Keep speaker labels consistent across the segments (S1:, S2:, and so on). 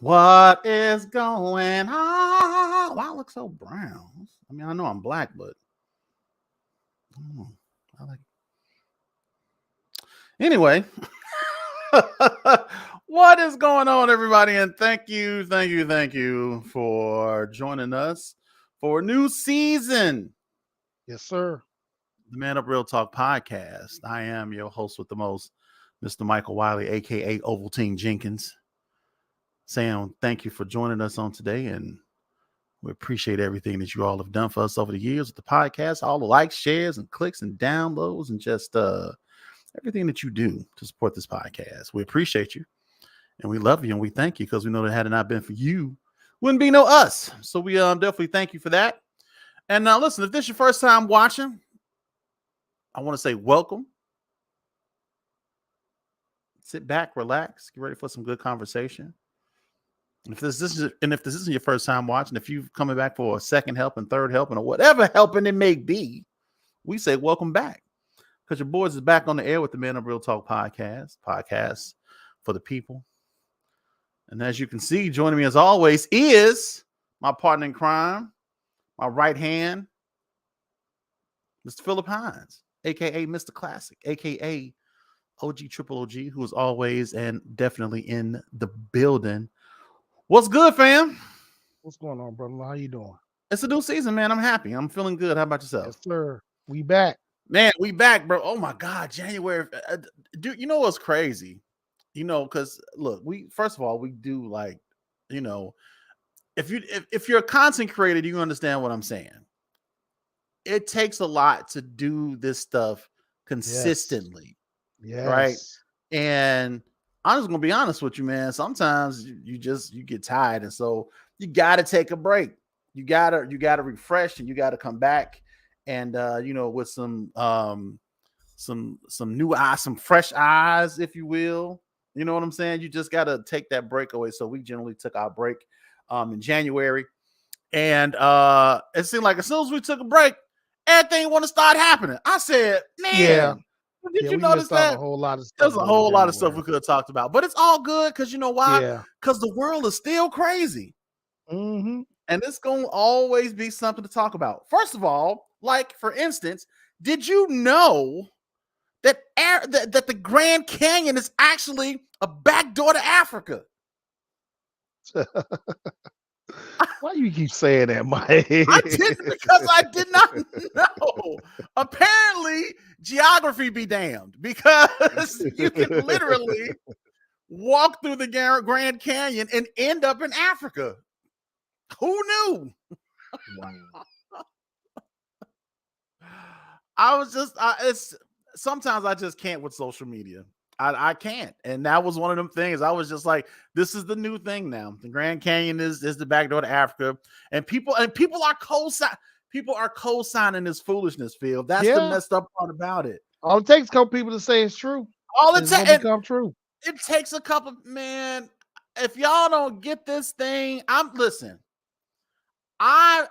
S1: What is going on? Wow, I look so brown. I mean, I know I'm black, but oh, I like. Anyway, what is going on, everybody? And thank you for joining us for a new season,
S2: Yes, sir.
S1: the Man Up Real Talk podcast. I am your host with the most, Mr. Michael Wiley, aka Ovaltine Jenkins. Sam, thank you for joining us on today, and we appreciate everything that you all have done for us over the years with the podcast, all the likes, shares, and clicks and downloads, and just everything that you do to support this podcast. We appreciate you, and we love you, and we thank you because we know that had it not been for you, wouldn't be no us. So we definitely thank you for that. And now, listen, if this is your first time watching, I want to say welcome. Sit back, relax, get ready for some good conversation. And if this isn't your first time watching, if you've coming back for a second helping, third helping, or whatever helping it may be, we say welcome back. Because your boys is back on the air with the Man of Real Talk podcast for the people. And as you can see, joining me as always is my partner in crime, my right hand, Mr. Philip Hines, aka Mr. Classic, aka OG Triple OG, who is always and definitely in the building. What's good, fam?
S2: What's going on, brother? How you doing?
S1: It's a new season, man. I'm happy. I'm feeling good. How about yourself?
S2: Yes, sir. We back.
S1: Man, we back, bro. Oh my God, January. Dude, you know what's crazy? Because look, first of all, we do like, you know, if you're a content creator, you understand what I'm saying. It takes a lot to do this stuff consistently, right?
S2: Yes.
S1: And I'm just gonna be honest with you, man. Sometimes you get tired, and so you gotta take a break. You gotta refresh, and you gotta come back, and with some new eyes, some fresh eyes, if you will. You know what I'm saying? You just gotta take that break away. So we generally took our break in January, and it seemed like as soon as we took a break, everything want to start happening. I said, man.
S2: Yeah.
S1: Did you
S2: we
S1: notice
S2: missed out
S1: that?
S2: a whole lot of stuff.
S1: There's a whole lot of stuff we
S2: January.
S1: could have talked about, but it's all good because you know why?
S2: Yeah.
S1: Because the world is still crazy.
S2: Mm-hmm.
S1: And it's going to always be something to talk about. First of all, like for instance, did you know that that the Grand Canyon is actually a back door to Africa?
S2: Why you keep saying that, Mike?
S1: I didn't because I did not know. Apparently, geography be damned because you can literally walk through the Grand Canyon and end up in Africa. Who knew?
S2: Wow.
S1: It's sometimes I just can't with social media. I can't. And that was one of them things. I was just like, this is the new thing now. The Grand Canyon is the back door to Africa. And people are co-signing this foolishness, Phil. That's the messed up part about it.
S2: All it takes a couple people to say it's true. It's gonna become true.
S1: It takes a couple, man. If y'all don't get this thing, listen. I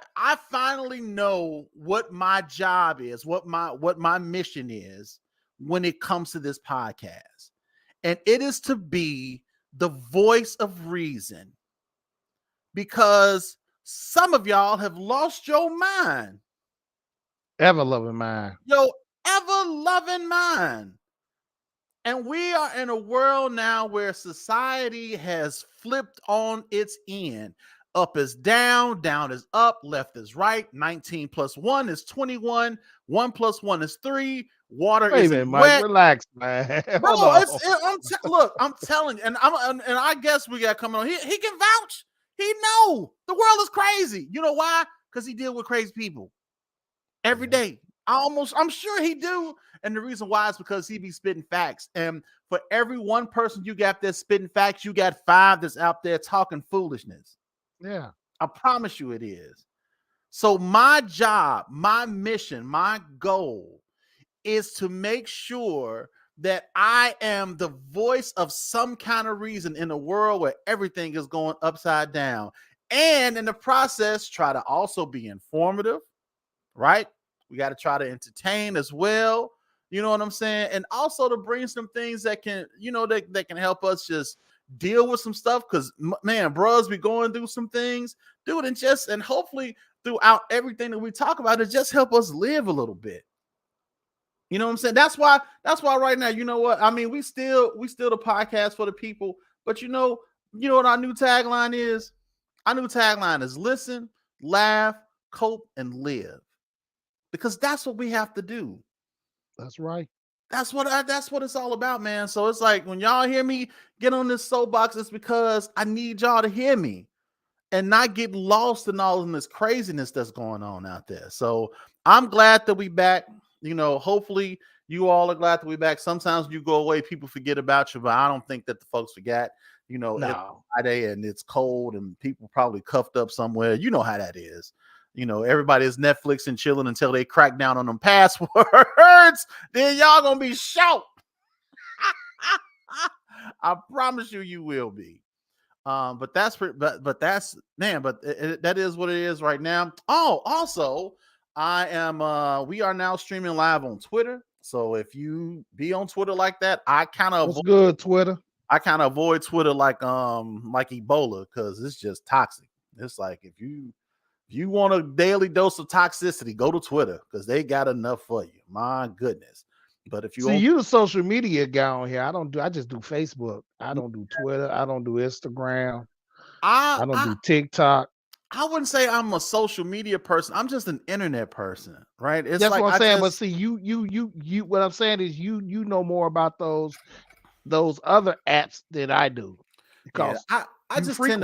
S1: finally know what my job is, what my mission is when it comes to this podcast. And it is to be the voice of reason. Because some of y'all have lost your mind.
S2: Ever loving mind.
S1: Your ever loving mind. And we are in a world now where society has flipped on its end. Up is down, down is up, left is right. 19 plus 1 is 21. 1 plus 1 is 3. Water is wet.
S2: Mike, relax, man.
S1: Bro, look, I'm telling you, and I guess we got coming on. He can vouch. He know the world is crazy. You know why? Because he deal with crazy people every day. I'm sure he do. And the reason why is because he be spitting facts. And for every one person you got there spitting facts, you got 5 that's out there talking foolishness.
S2: Yeah.
S1: I promise you it is. So my job, my mission, my goal is to make sure that I am the voice of some kind of reason in a world where everything is going upside down. And in the process, try to also be informative, right? We got to try to entertain as well. You know what I'm saying? And also to bring some things that can, that can help us just deal with some stuff, because man, bros be going through some things, dude, and hopefully throughout everything that we talk about, it just help us live a little bit. You know what I'm saying? That's why right now, you know what? I mean, we still the podcast for the people, but you know what our new tagline is? Our new tagline is listen, laugh, cope, and live. Because that's what we have to do.
S2: That's right.
S1: That's what it's all about, man. So it's like when y'all hear me get on this soapbox, it's because I need y'all to hear me and not get lost in all of this craziness that's going on out there. So I'm glad that we back. You know, hopefully you all are glad that we back. Sometimes you go away, people forget about you, but I don't think that the folks forgot. You know, it's Friday and it's cold and people probably cuffed up somewhere. You know how that is. You know, everybody is Netflix and chilling until they crack down on them passwords. Then y'all gonna be shocked. I promise you will be. But that's that is what it is right now. Oh, also, we are now streaming live on Twitter. So if you be on Twitter like that, I kind of
S2: Twitter.
S1: I kind of avoid Twitter like Ebola, because it's just toxic. It's like if you want a daily dose of toxicity, go to Twitter, because they got enough for you. My goodness. But if you
S2: you the social media guy on here, I just do Facebook. I don't do Twitter. I don't do Instagram. I don't do TikTok.
S1: I wouldn't say I'm a social media person. I'm just an internet person, right?
S2: That's like what I'm saying. But see, you what I'm saying is you know more about those other apps than I do. Because
S1: I just tend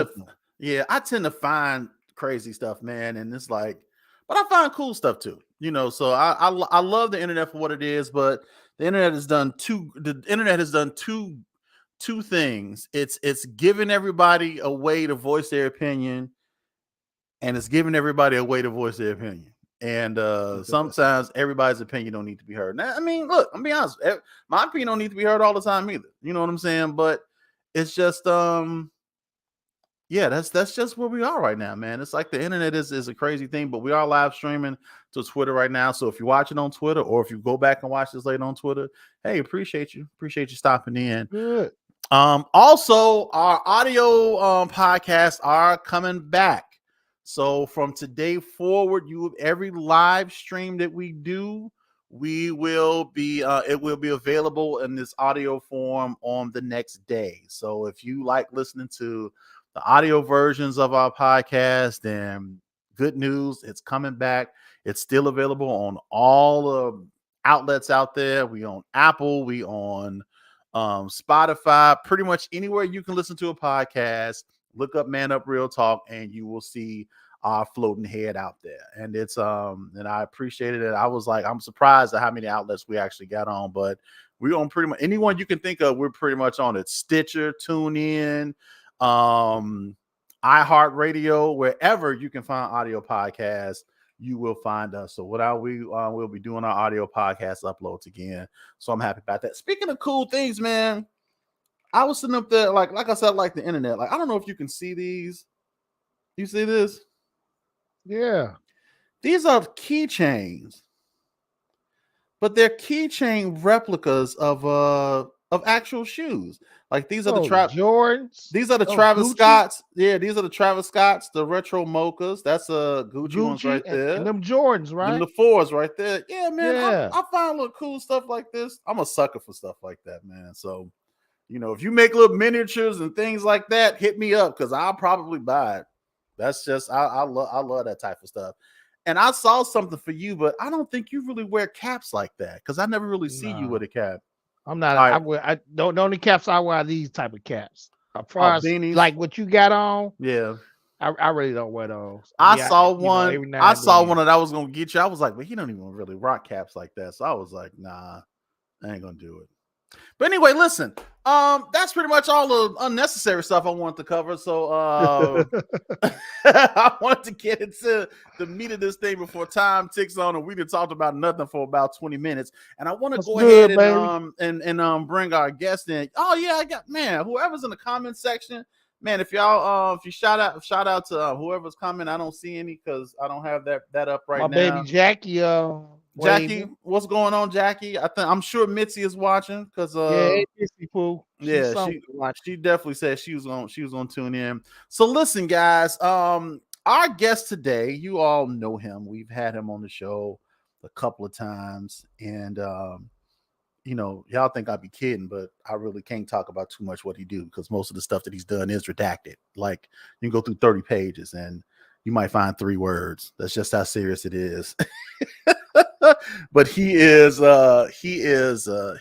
S1: to find crazy stuff, man. And it's like, but I find cool stuff too, you know. So I love the internet for what it is, but the internet has done two things. It's giving everybody a way to voice their opinion, and it's giving everybody a way to voice their opinion. And sometimes everybody's opinion don't need to be heard. Now, I mean, look, I'm be honest, my opinion don't need to be heard all the time either. You know what I'm saying? But it's just yeah, that's just where we are right now, man. It's like the internet is a crazy thing, but we are live streaming to Twitter right now. So if you're watching on Twitter, or if you go back and watch this later on Twitter, hey, appreciate you stopping in.
S2: Good.
S1: Also, our audio podcasts are coming back. So from today forward, every live stream that we do, it will be available in this audio form on the next day. So if you like listening to the audio versions of our podcast, then good news, it's coming back. It's still available on all the outlets out there. We on Apple, we on Spotify, pretty much anywhere you can listen to a podcast. Look up Man Up Real Talk and you will see our floating head out there. And it's and I appreciated it. I was like, I'm surprised at how many outlets we actually got on, but we're on pretty much anyone you can think of. We're pretty much on it. Stitcher, TuneIn, iHeartRadio, wherever you can find audio podcasts, you will find us. So we'll be doing our audio podcast uploads again. So I'm happy about that. Speaking of cool things, man, I was sitting up there, like I said, like the internet. Like, I don't know if you can see these. You see this?
S2: Yeah.
S1: These are keychains, but they're keychain replicas of actual shoes. Like these are the
S2: Jordans.
S1: These are the Travis Scotts. Yeah, these are the Travis Scotts, the retro mochas. That's a Gucci ones right there.
S2: And them Jordans, right?
S1: And the 4s right there. Yeah, man. Yeah. I find little cool stuff like this. I'm a sucker for stuff like that, man. So, you know, if you make little miniatures and things like that, hit me up, because I'll probably buy it. That's just I love that type of stuff. And I saw something for you, but I don't think you really wear caps like that, because I never really see you with a cap.
S2: I'm not. I don't. The only caps I wear are these type of caps. As far as like what you got on,
S1: yeah.
S2: I really don't wear those.
S1: I saw one that I was gonna get you. I was like, but he don't even really rock caps like that. So I was like, nah, I ain't gonna do it. But anyway, listen, that's pretty much all the unnecessary stuff I wanted to cover. So I wanted to get into the meat of this thing before time ticks on, and we done talked about nothing for about 20 minutes. And I want to go ahead and bring our guest in. Oh yeah, whoever's in the comment section, man, if y'all if you shout out to whoever's commenting. I don't see any because I don't have that up right now.
S2: My baby Jackie
S1: Jackie, what's going on, Jackie? I'm sure Mitzi is watching because
S2: Mitzi Pooh.
S1: Yeah, she definitely said she was gonna tune in. So listen, guys, our guest today, you all know him. We've had him on the show a couple of times, and y'all think I'd be kidding, but I really can't talk about too much what he do because most of the stuff that he's done is redacted. Like you can go through 30 pages and you might find 3 words. That's just how serious it is. But he is a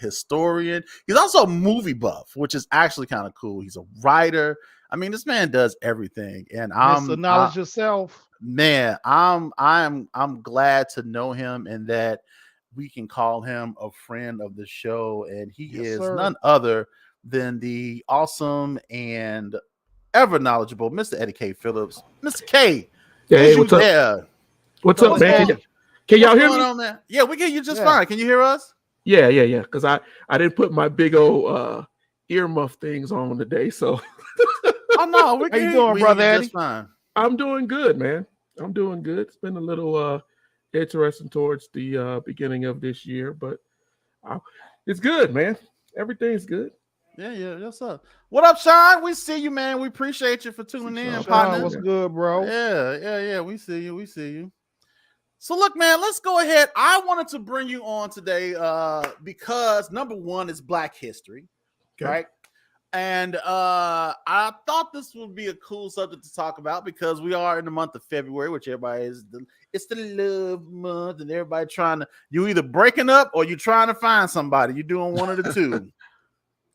S1: historian. He's also a movie buff, which is actually kind of cool. He's a writer. I mean, this man does everything, and
S2: knowledge yourself.
S1: Man, I'm glad to know him and that we can call him a friend of the show, and he is none other than the awesome and ever knowledgeable Mr. Eddie K Phillips. Mr. K,
S3: hey, what's up? What's up, man? Can y'all hear me?
S1: Man? Yeah, we can. You just fine. Can you hear us?
S3: Yeah. Because I didn't put my big old earmuff things on today, so.
S1: Oh no, we can.
S2: How you doing, brother Eddie?
S1: Just fine.
S3: I'm doing good, man. I'm doing good. It's been a little interesting towards the beginning of this year, but it's good, man. Everything's good.
S1: Yeah. What's up? What up, Sean? We see you, man. We appreciate you for tuning in, partner.
S2: What's good, bro?
S1: Yeah. We see you. So look, man, let's go ahead. I wanted to bring you on today because number one is Black History, right? And I thought this would be a cool subject to talk about because we are in the month of February, which everybody it's the love month, and everybody you either breaking up or you're trying to find somebody. You're doing one of the two.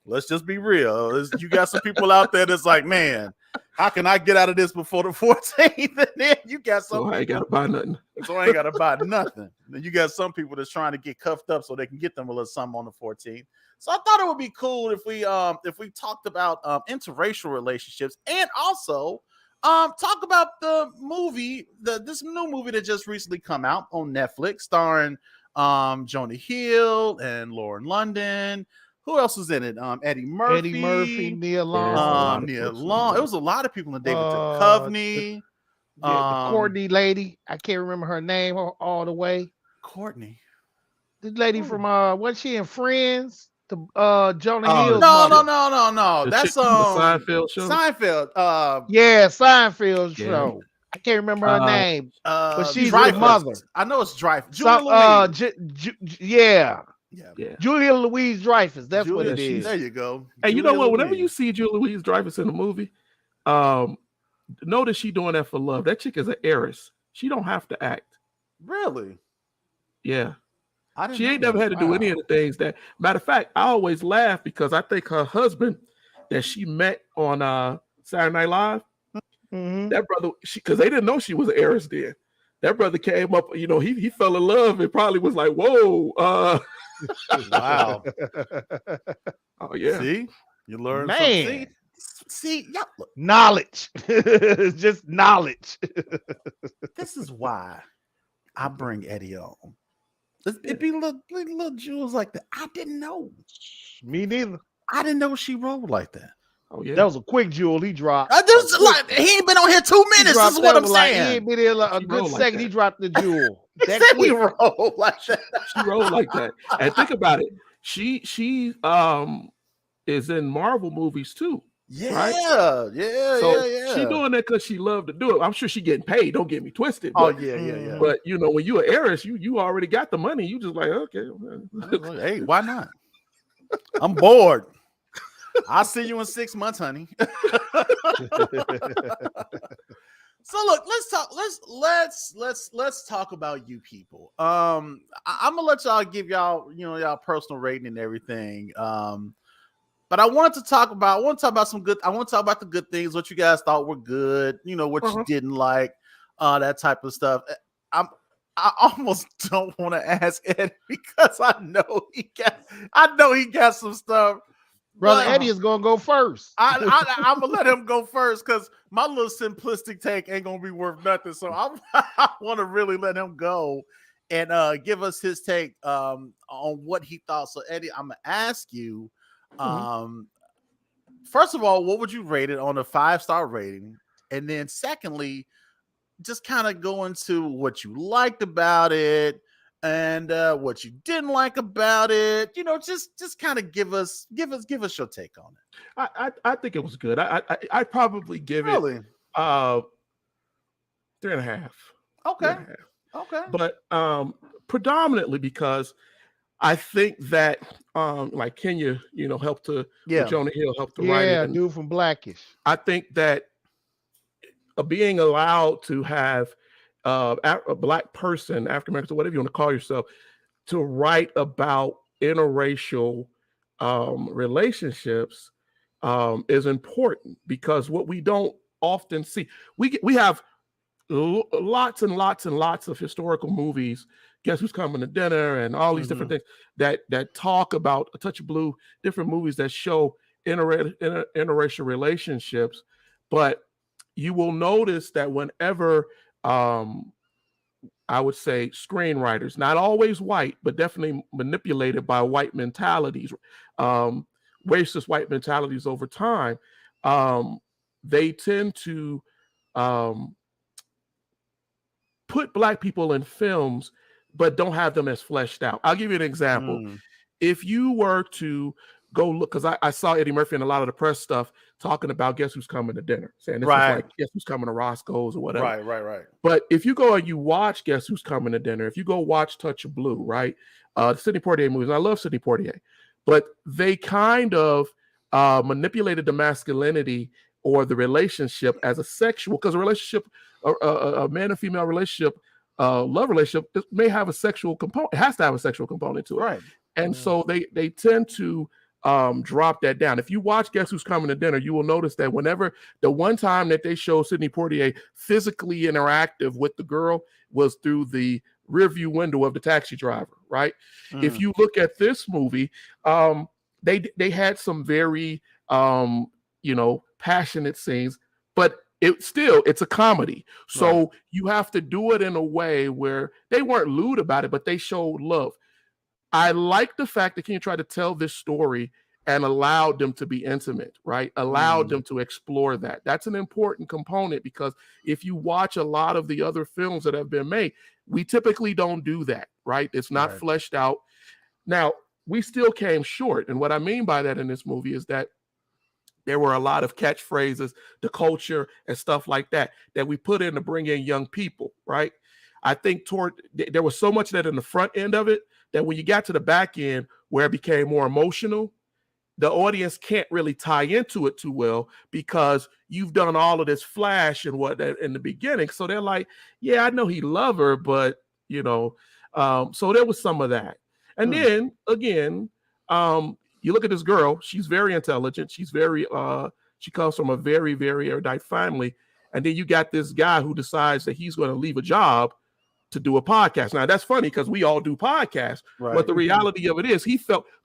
S1: Let's just be real. You got some people out there that's like, man, how can I get out of this before the 14th? And then you got some.
S3: So I ain't got to buy nothing.
S1: So I ain't got to buy nothing. Then you got some people that's trying to get cuffed up so they can get them a little something on the 14th. So I thought it would be cool if we talked about interracial relationships and also talk about the movie, this new movie that just recently come out on Netflix, starring Jonah Hill and Lauren London. Who else was in it? Eddie Murphy,
S2: Nia Long.
S1: Nia Long. It was a lot of people in David Duchovny.
S2: The Courtney lady. I can't remember her name all the way.
S1: Courtney.
S2: The lady from was she in Friends? The Jonah Hill.
S1: No. That's
S3: the Seinfeld show.
S1: Seinfeld.
S2: Seinfeld show. I can't remember her name. But she's the mother.
S1: I know it's Dreyfus. Julia Louise.
S2: Yeah. Julia Louise Dreyfus. That's what it is.
S1: There you go.
S3: Hey, you know what? Whenever you see Julia Louise Dreyfus in a movie, notice she doing that for love. That chick is an heiress. She don't have to act.
S1: Really?
S3: Yeah. She ain't never had to do any of the things that. Matter of fact, I always laugh because I think her husband that she met on Saturday Night Live, that brother, because they didn't know she was an heiress then. That brother came up, he fell in love and probably was like, whoa.
S1: Wow.
S3: Oh, yeah.
S1: See? You learn
S2: something.
S1: See,
S2: knowledge. Just knowledge.
S1: This is why I bring Eddie on. It'd be little jewels like that. I didn't know.
S2: Me neither.
S1: I didn't know she rolled like that.
S2: Oh yeah, that was a quick jewel he dropped.
S1: He ain't been on here 2 minutes. This is what I'm saying.
S2: He ain't been here a good second. He dropped the jewel.
S1: He rolled like that.
S3: She rolled like that. And think about it. She is in Marvel movies too.
S1: Yeah,
S3: right?
S1: Yeah.
S3: She doing that because she loved to do it. I'm sure she getting paid. Don't get me twisted.
S1: But, yeah.
S3: But when you an heiress, you already got the money. You just like, okay.
S1: Hey, why not? I'm bored. I'll see you in 6 months, honey. So look, let's talk about you people. I'm gonna let y'all give y'all personal rating and everything. But I want to talk about the good things, what you guys thought were good, what you didn't like, that type of stuff. I almost don't want to ask Eddie because I know he got some stuff.
S2: Brother Eddie is gonna go first.
S1: I'm gonna let him go first because my little simplistic take ain't gonna be worth nothing. So I want to really let him go and give us his take on what he thought. So Eddie, I'm gonna ask you. First of all, what would you rate it on a 5-star rating? And then secondly, just kind of go into what you liked about it and what you didn't like about it. You know, just kind of give us your take on
S3: it. I think it was good. I probably give
S1: it. Really?
S3: It 3.5.
S1: Okay. Okay.
S3: But predominantly because I think that like Kenya, helped to Jonah Hill helped to write it.
S2: Yeah, dude from Blackish.
S3: I think that being allowed to have a Black person, African American, so whatever you want to call yourself, to write about interracial relationships is important, because what we don't often see, we have lots and lots and lots of historical movies, Guess Who's Coming to Dinner, and all these different things that talk about A Touch of Blue, different movies that show interracial relationships. But you will notice that whenever I would say screenwriters, not always white, but definitely manipulated by white mentalities, racist white mentalities over time, they tend to put Black people in films, but don't have them as fleshed out. I'll give you an example. If you were to go look, because I saw Eddie Murphy and a lot of the press stuff talking about Guess Who's Coming to Dinner, saying this is like Guess Who's Coming to Roscoe's or whatever.
S1: Right.
S3: But if you go and you watch Guess Who's Coming to Dinner, if you go watch Touch of Blue, right, the Sidney Poitier movies, and I love Sidney Poitier, but they kind of manipulated the masculinity or the relationship as a sexual, because a relationship, a man and female relationship, love relationship, it may have a sexual component. It has to have a sexual component to it.
S1: Right.
S3: And so they tend to drop that down. If you watch Guess Who's Coming to Dinner, you will notice that whenever the one time that they show Sidney Poitier physically interactive with the girl was through the rearview window of the taxi driver, right? If you look at this movie, they had some very passionate scenes, but it's a comedy. So you have to do it in a way where they weren't lewd about it, but they showed love. I like the fact that Ken tried to tell this story and allowed them to be intimate, right? Allowed them to explore that. That's an important component, because if you watch a lot of the other films that have been made, we typically don't do that, right? It's not fleshed out. Now, we still came short. And what I mean by that in this movie is that there were a lot of catchphrases, the culture and stuff like that we put in to bring in young people, right? I think there was so much that in the front end of it that when you got to the back end where it became more emotional, the audience can't really tie into it too well, because you've done all of this flash and what in the beginning. So they're like, yeah, I know he loved her, but so there was some of that. And then again, you look at this girl, she's very intelligent. She's very, she comes from a very, very erudite family. And then you got this guy who decides that he's going to leave a job to do a podcast. Now that's funny because we all do podcasts, but the reality of it is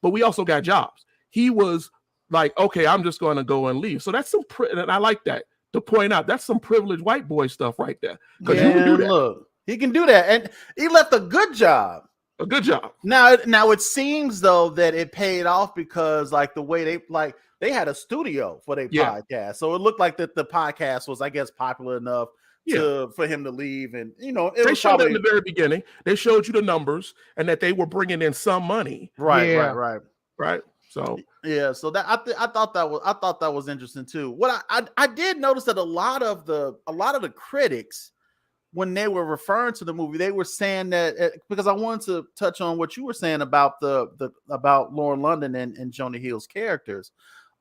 S3: but we also got jobs. He was like, okay, I'm just going to go and leave. So that's and I like that to point out, that's some privileged white boy stuff right there. Because you can do that. Look,
S1: he can do that. And he left a good job.
S3: A good job.
S1: Now it seems though that it paid off, because like the way they had a studio for their podcast. So it looked like that the podcast was, I guess, popular enough for him to leave. And
S3: they showed it in the very beginning. They showed you the numbers and that they were bringing in some money.
S1: Right.
S3: So
S1: so that I thought that was interesting too. What I did notice that a lot of the critics, when they were referring to the movie, they were saying that, because I wanted to touch on what you were saying about about Lauren London and Jonah Hill's characters.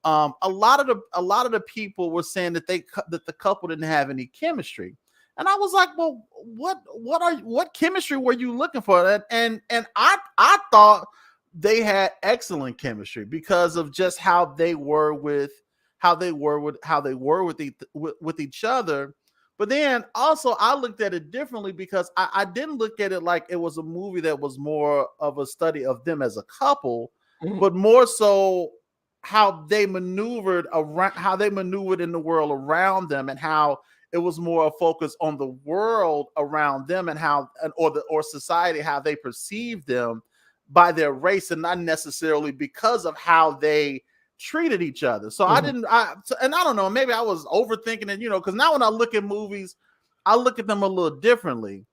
S1: A lot of the people were saying that the couple didn't have any chemistry, and I was like, well, what chemistry were you looking for? And I thought they had excellent chemistry because of just how they were with each other. But then also I looked at it differently, because I didn't look at it like it was a movie that was more of a study of them as a couple, but more so how they maneuvered in the world around them, and how it was more a focus on the world around them and or society, how they perceived them by their race, and not necessarily because of how they treated each other. So and I don't know, maybe I was overthinking it, because now when I look at movies, I look at them a little differently,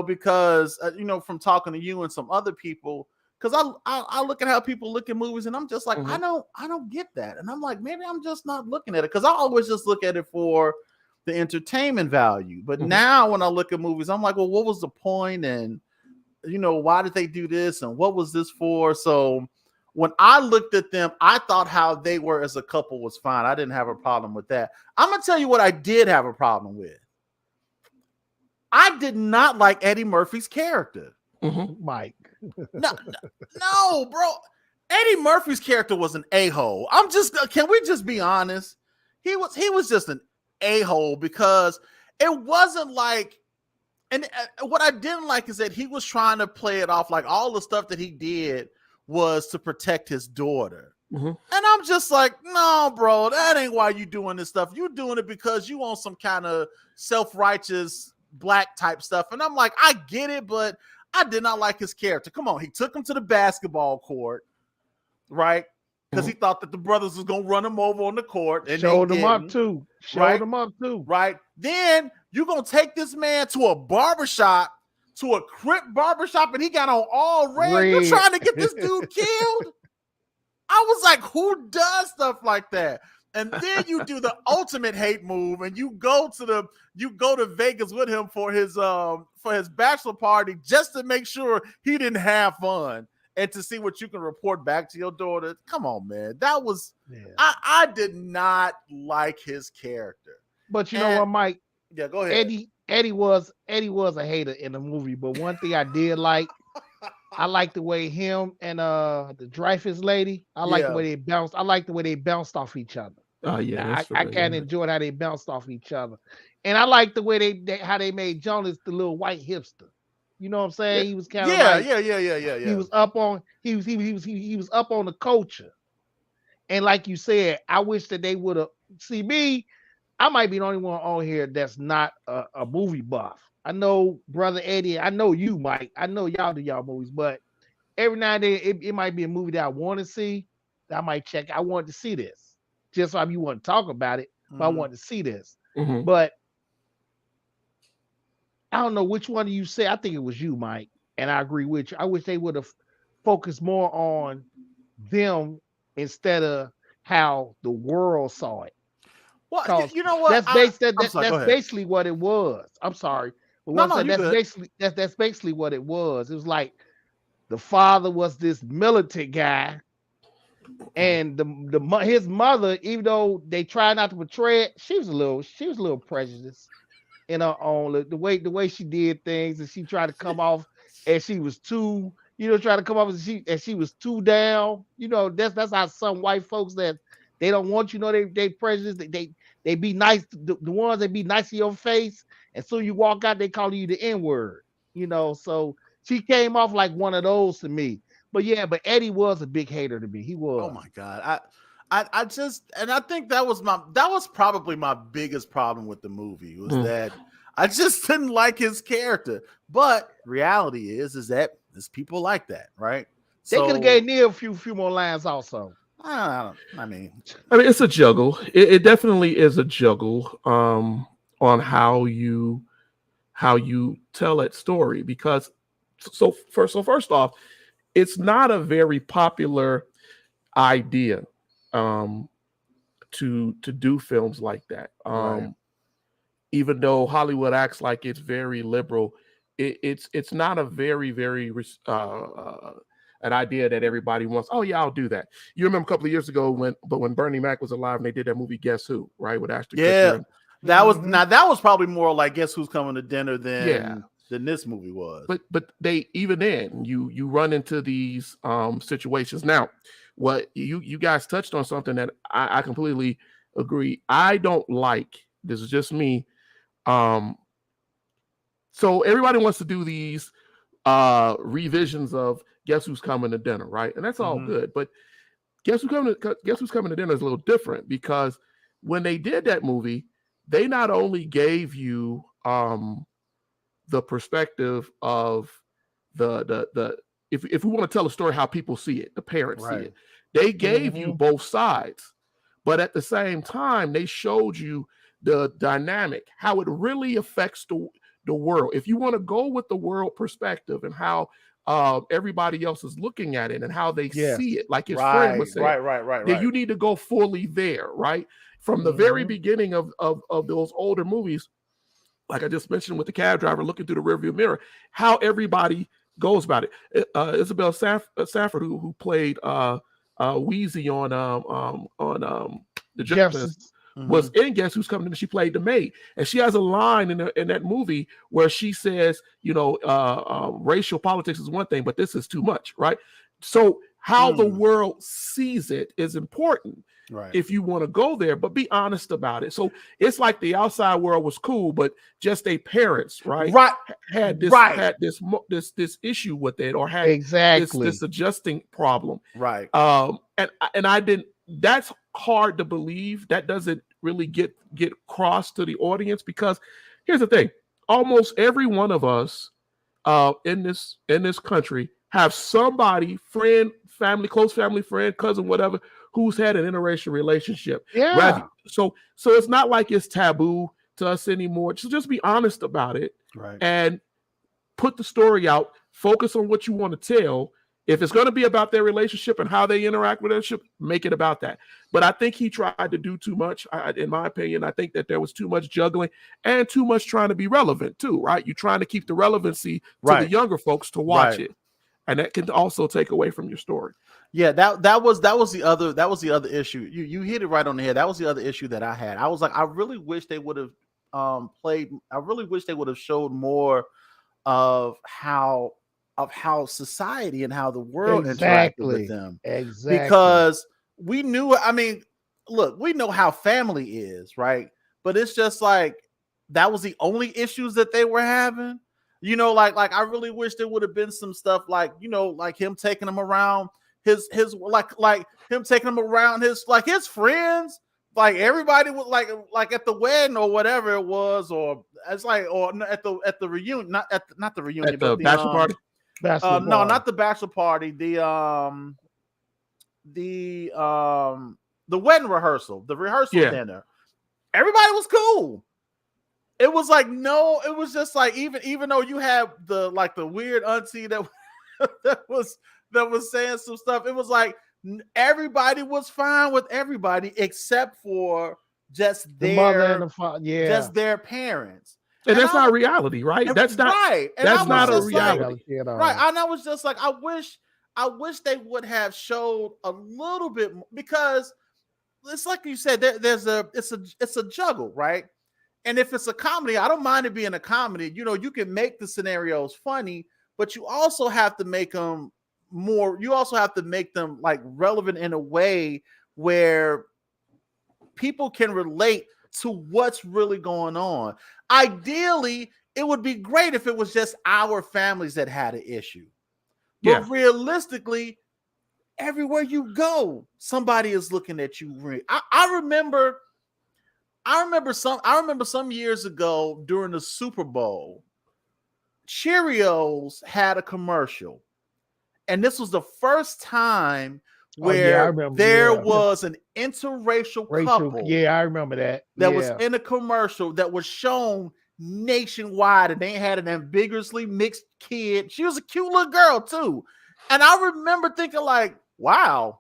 S1: because from talking to you and some other people, because I look at how people look at movies, and I'm just like, I don't get that, and I'm like, maybe I'm just not looking at it, because I always just look at it for the entertainment value. But now when I look at movies, I'm like, well, what was the point, and why did they do this, and what was this for? So when I looked at them, I thought how they were as a couple was fine. I didn't have a problem with that. I'm gonna tell you what I did have a problem with. I did not like Eddie Murphy's character.
S2: Mike.
S1: No, bro. Eddie Murphy's character was an a-hole. Can we just be honest? He was just an a-hole, because it wasn't like, and what I didn't like is that he was trying to play it off like all the stuff that he did was to protect his daughter. And I'm just like, no, bro, that ain't why you doing this stuff. You doing it because you want some kind of self-righteous black type stuff. And I'm like, I get it, but I did not like his character. Come on, he took him to the basketball court, right? Because he thought that the brothers was gonna run him over on the court, and
S2: showed him up too.
S1: Right. Then you're gonna take this man to a barbershop, to a Crip barbershop, and he got on all red. You're trying to get this dude killed. I was like, who does stuff like that? And then you do the ultimate hate move, and you go to Vegas with him for his bachelor party, just to make sure he didn't have fun and to see what you can report back to your daughter. Come on, man. That was I did not like his character.
S2: But you know what, Mike?
S1: Yeah, go ahead.
S2: Eddie was a hater in the movie, but one thing I did like, I like the way him and the Dreyfus lady, I like the way they bounced. I like the way they bounced off each other.
S3: Oh yeah,
S2: I kind of enjoyed how they bounced off each other, and I like the way how they made Jonas the little white hipster. You know what I'm saying? He was kind of
S1: yeah.
S2: He was up on he was up on the culture, and like you said, I wish that they would have. See me, I might be the only one on here that's not a movie buff. I know Brother Eddie, I know you, Mike. I know y'all do y'all movies, but every now and then it might be a movie that I want to see. That I might check. I want to see this. Just so you want to talk about it, but I want to see this. But I don't know which one of you said. I think it was you, Mike, and I agree with you. I wish they would have focused more on them instead of how the world saw it.
S1: Well, you know what?
S2: That's basically what it was. I'm sorry, but that's basically what it was. It was like the father was this militant guy. And his mother, even though they tried not to portray it, she was a little prejudiced in her own the way she did things, and she tried to come off as she was too, try to come off as she was too down. That's how some white folks that they don't want they prejudiced. They be nice, the ones that be nice to your face, and so you walk out, they call you the N-word. So she came off like one of those to me. But Eddie was a big hater to me. He was.
S1: Oh my God. I think that was probably my biggest problem with the movie, was that I just didn't like his character. But reality is that there's people like that, right?
S2: They could have gave Neil a few more lines also.
S1: I mean
S3: it's a juggle. It definitely is a juggle on how you tell that story, because first off, it's not a very popular idea to do films like that.
S1: Right.
S3: Even though Hollywood acts like it's very liberal, it's not a very an idea that everybody wants. Oh yeah, I'll do that. You remember a couple of years ago when Bernie Mac was alive and they did that movie Guess Who, right, with Ashton Kutcher.
S1: That was probably more like Guess Who's Coming to Dinner than this movie was.
S3: But they, even then, you run into these situations. Now, what you guys touched on something that I completely agree. I don't like, this is just me. So everybody wants to do these revisions of Guess Who's Coming to Dinner, right? And that's all good. But Guess Who's Coming to Dinner is a little different, because when they did that movie, they not only gave you the perspective of the if we want to tell a story how people see it, the parents see it, they gave you both sides, but at the same time they showed you the dynamic, how it really affects the world. If you want to go with the world perspective and how everybody else is looking at it and how they see it, like his friend was saying, then you need to go fully there, right? From the very beginning of those older movies, like I just mentioned with the cab driver looking through the rearview mirror, how everybody goes about it. Isabel Safford, who played Wheezy on the Jeffersons, was in Guess Who's Coming In. She played the maid, and she has a line in that movie where she says, racial politics is one thing, but this is too much, right? So how the world sees it is important. Right. If you want to go there, but be honest about it. So it's like the outside world was cool, but just their parents, right? Had this issue with it, or had this adjusting problem. Right. And I didn't. That's hard to believe. That doesn't really get across to the audience, because here's the thing: almost every one of us in this country have somebody, friend, family, close family, friend, cousin, whatever, who's had an interracial relationship. Yeah. So it's not like it's taboo to us anymore. So just be honest about it, right? And put the story out. Focus on what you want to tell. If it's going to be about their relationship and how they interact with their relationship, make it about that. But I think he tried to do too much. In my opinion, I think that there was too much juggling and too much trying to be relevant too, right? You're trying to keep the relevancy to the younger folks to watch it. And that can also take away from your story.
S1: Yeah, that was the other issue. You hit it right on the head. That was the other issue that I had. I was like, I really wish they would have I really wish they would have showed more of how society and how the world interacted with them. Exactly. Because we knew, I mean, look, we know how family is, right? But it's just like that was the only issues that they were having. Like I really wish there would have been some stuff like, like him taking them around his like him taking them around his friends, like everybody was like at the wedding or whatever it was, or it's like, or at the reunion, not the reunion,
S3: at the bachelor party.
S1: No, not the bachelor party. The wedding rehearsal, the rehearsal dinner. Everybody was cool. It was like, no, it was just like, even though you had the weird auntie that was saying some stuff, it was like everybody was fine with everybody except for just their mother and the father, just their parents.
S3: And that's not reality, right? That's not right. And that's not a reality,
S1: right? And I was just like, I wish they would have showed a little bit more, because it's like you said, it's a juggle, right? And if it's a comedy, I don't mind it being a comedy. You can make the scenarios funny, but you also have to make them more. You also have to make them like relevant in a way where people can relate to what's really going on. Ideally, it would be great if it was just our families that had an issue. But realistically, everywhere you go, somebody is looking at you. I remember some years ago during the Super Bowl, Cheerios had a commercial. And this was the first time where there was an interracial couple.
S2: Yeah, I remember that.
S1: That was in a commercial that was shown nationwide, and they had an ambiguously mixed kid. She was a cute little girl too. And I remember thinking like, wow,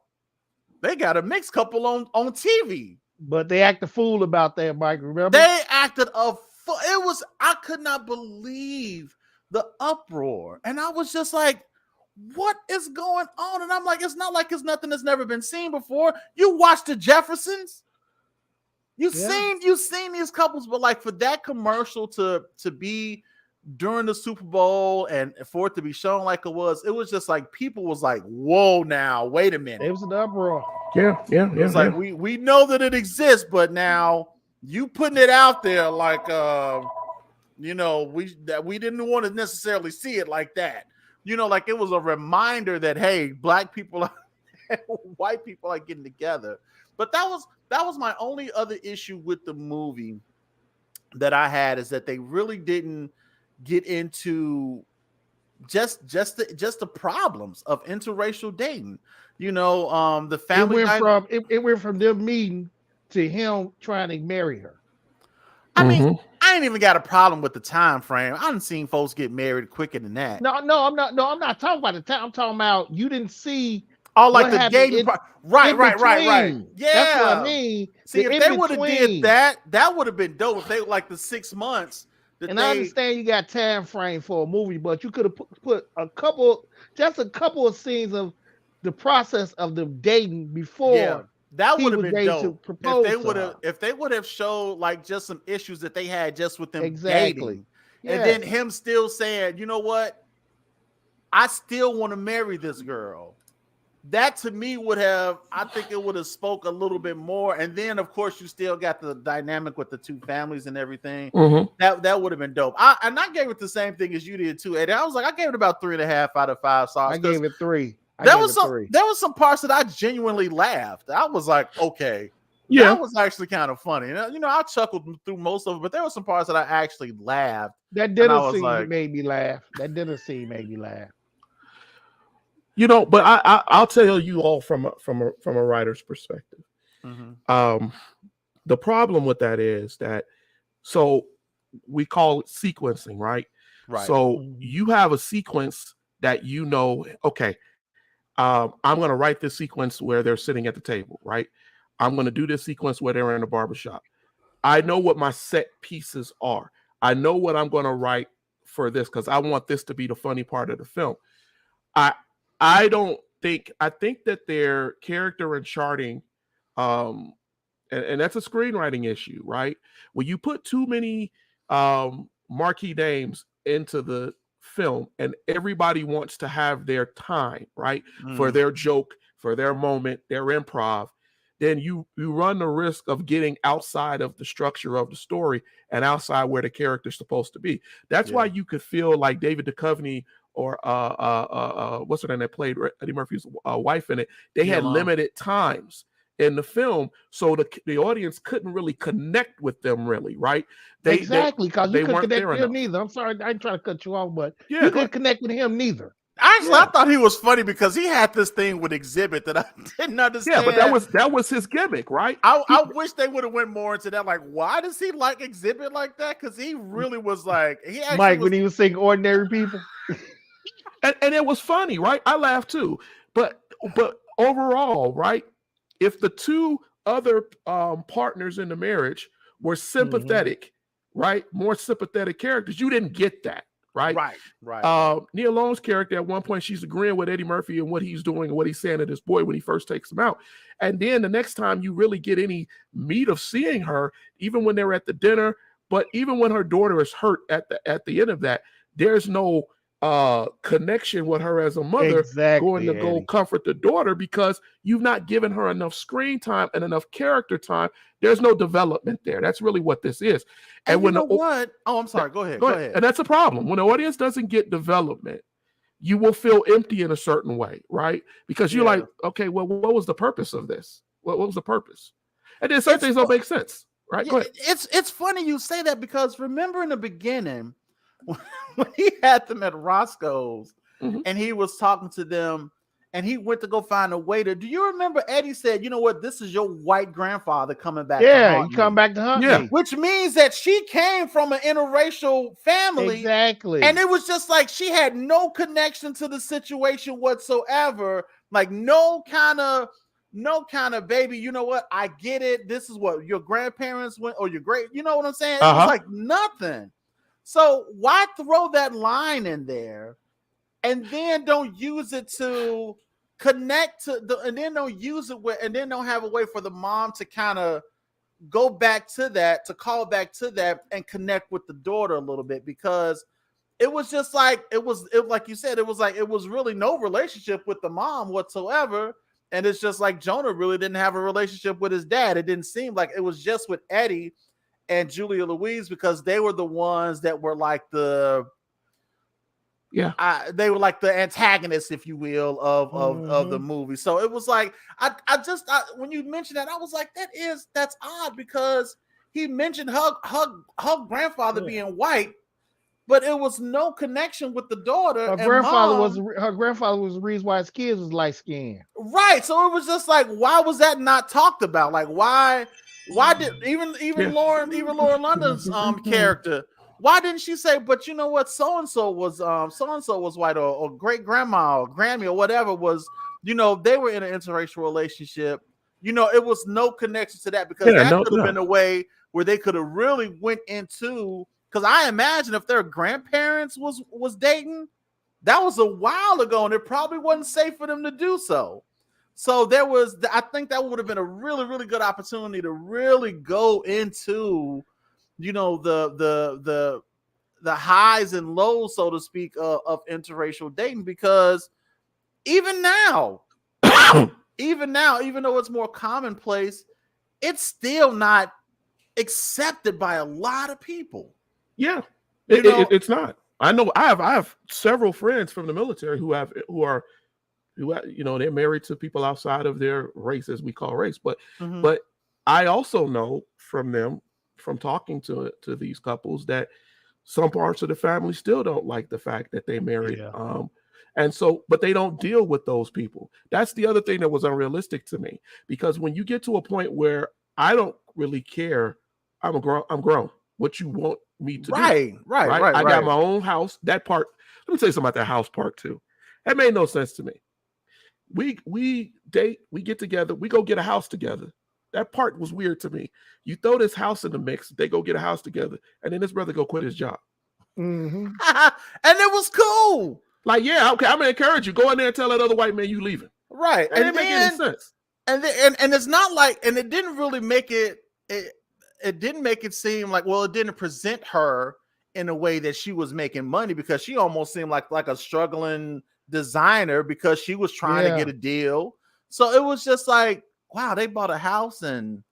S1: they got a mixed couple on TV.
S2: But they acted a fool about that, Mike. Remember?
S1: They acted I could not believe the uproar. And I was just like, what is going on? And I'm like, it's not like it's nothing that's never been seen before. You watch the Jeffersons. You've seen these couples, but like for that commercial to be during the Super Bowl and for it to be shown like it was just like people was like, whoa, now wait a minute.
S2: It was an uproar.
S1: It's like we know that it exists, but now you putting it out there like we didn't want to necessarily see it like that. Like it was a reminder that hey, black people white people are getting together. But that was my only other issue with the movie that I had, is that they really didn't get into just the problems of interracial dating. The family
S2: it went from them meeting to him trying to marry her.
S1: I mean, I ain't even got a problem with the time frame. I done seen folks get married quicker than that.
S2: No, I'm not talking about the time. I'm talking about you didn't see
S1: like the dating part. Right. Yeah,
S2: that's what I mean.
S1: See, if they would have did that, that would have been dope. If they like the 6 months.
S2: And I understand you got time frame for a movie, but you could have put a couple of scenes of the process of them dating before.
S1: Yeah, that would have been dope. If they would have showed like just some issues that they had just with them dating, and then him still saying, you know what, I still want to marry this girl. That to me would have, I think it would have spoke a little bit more. And then of course you still got the dynamic with the two families and everything. That would have been dope. I gave it the same thing as you did too, Eddie. I was like, I gave it about 3.5 out of 5 stars.
S2: I gave it 3.
S1: There was some parts that I genuinely laughed. I was like, okay, that was actually kind of funny. You know, I chuckled through most of it, but there were some parts that I actually laughed.
S2: That dinner scene made me laugh.
S3: You know, but I'll tell you all from a writer's perspective. The problem with that is that, so we call it sequencing, right?
S1: Right.
S3: So you have a sequence that you know, okay, I'm going to write this sequence where they're sitting at the table, right? I'm going to do this sequence where they're in the barbershop. I know what my set pieces are. I know what I'm going to write for this because I want this to be the funny part of the film. I think that their character and charting, and that's a screenwriting issue, right? When you put too many marquee names into the film and everybody wants to have their time, right? For their joke, for their moment, their improv, then you run the risk of getting outside of the structure of the story and outside where the character's supposed to be. That's why you could feel like David Duchovny or what's her name that played Eddie Murphy's wife in it. They had limited times in the film, so the audience couldn't really connect with them, really, right?
S2: Exactly, because you couldn't connect with him neither. I'm sorry, I ain't trying to cut you off, but you couldn't connect with him neither.
S1: Actually, I thought he was funny because he had this thing with Exhibit that I didn't understand.
S3: Yeah, but that was his gimmick, right?
S1: I wish they would have went more into that. Like, why does he like Exhibit like that? Because he really was like,
S2: when he was singing Ordinary People.
S3: And it was funny, right? I laughed too. But overall, right? If the two other partners in the marriage were sympathetic, right? More sympathetic characters, you didn't get that. Right. Nia Long's character at one point, she's agreeing with Eddie Murphy and what he's doing and what he's saying to this boy when he first takes him out. And then the next time you really get any meat of seeing her, even when they're at the dinner, but even when her daughter is hurt at the end of that, there's no connection with her as a mother going to go comfort the daughter because you've not given her enough screen time and enough character time. There's no development there. That's really what this is.
S1: And when what? Oh, I'm sorry. Go ahead.
S3: And that's a problem. When the audience doesn't get development, you will feel empty in a certain way, right? Because you're like, okay, well, what was the purpose of this? What was the purpose? And then some things don't make sense, right? Go ahead.
S1: It's funny you say that because remember in the beginning when he had them at Roscoe's and he was talking to them and he went to go find a waiter. Do you remember Eddie said, you know what, this is your white grandfather coming back?
S2: Yeah, he come back to hunt me.
S1: Which means that she came from an interracial family.
S2: Exactly.
S1: And it was just like she had no connection to the situation whatsoever. Like no kind of baby, you know what? I get it. This is what your grandparents went or your great, you know what I'm saying? It was like nothing. So why throw that line in there and then don't use it to connect to the, and then don't use it with, and then don't have a way for the mom to kind of go back to that, to call back to that and connect with the daughter a little bit, because it was just like, like you said, it was like, it was really no relationship with the mom whatsoever. And it's just like Jonah really didn't have a relationship with his dad. It didn't seem like it was just with Eddie and Julia Louise, because they were the ones that were like they were like the antagonists, if you will, of the movie. So it was like, I when you mentioned that, I was like, that's odd, because he mentioned her grandfather being white, but it was no connection with the daughter.
S2: Her grandfather was the reason why his kids was light skinned.
S1: Right. So it was just like, why was that not talked about? Like, why Why did even Lauren London's character? Why didn't she say, but you know what, so and so was white, or great grandma or Grammy or whatever was, you know, they were in an interracial relationship. You know, it was no connection to that, because that could have been a way where they could have really went into, because I imagine if their grandparents was dating, that was a while ago, and it probably wasn't safe for them to do so. So I think that would have been a really, really good opportunity to really go into, you know, the highs and lows, so to speak, of interracial dating, because even now, even though it's more commonplace, it's still not accepted by a lot of people.
S3: Yeah, it's not. I know I have several friends from the military who you know, they're married to people outside of their race, as we call race, but I also know from them, from talking to these couples, that some parts of the family still don't like the fact that they married. Yeah. And so, but they don't deal with those people. That's the other thing that was unrealistic to me, because when you get to a point where I don't really care, I'm grown. What you want me to do? Right. I got my own house. That part. Let me tell you something about that house part too. That made no sense to me. We date, we get together, we go get a house together. That part was weird to me. You throw this house in the mix, they go get a house together, and then this brother go quit his job.
S1: And it was cool.
S3: Like, yeah, okay, I'm gonna encourage you. Go in there and tell that other white man you leaving.
S1: Right.
S3: And it didn't make any sense.
S1: And it's not like, and it didn't really make it didn't make it seem like, well, it didn't present her in a way that she was making money, because she almost seemed like a struggling designer, because she was trying to get a deal. So it was just like, wow, they bought a house, and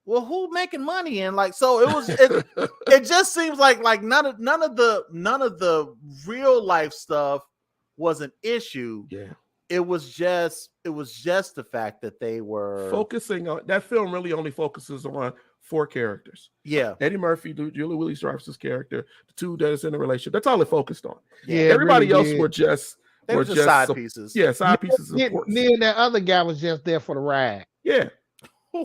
S1: well, who making money? And like, so it was it just seems like none of the real life stuff was an issue.
S3: Yeah.
S1: It was just the fact that they were
S3: focusing on, that film really only focuses on 4 characters.
S1: Yeah.
S3: Eddie Murphy, Julie Louis-Dreyfus' character, the 2 that is in a relationship. That's all it focused on.
S1: Yeah.
S3: Everybody else were just
S1: side pieces.
S3: Yeah, side pieces.
S2: Me and that other guy was just there for the ride.
S3: Yeah.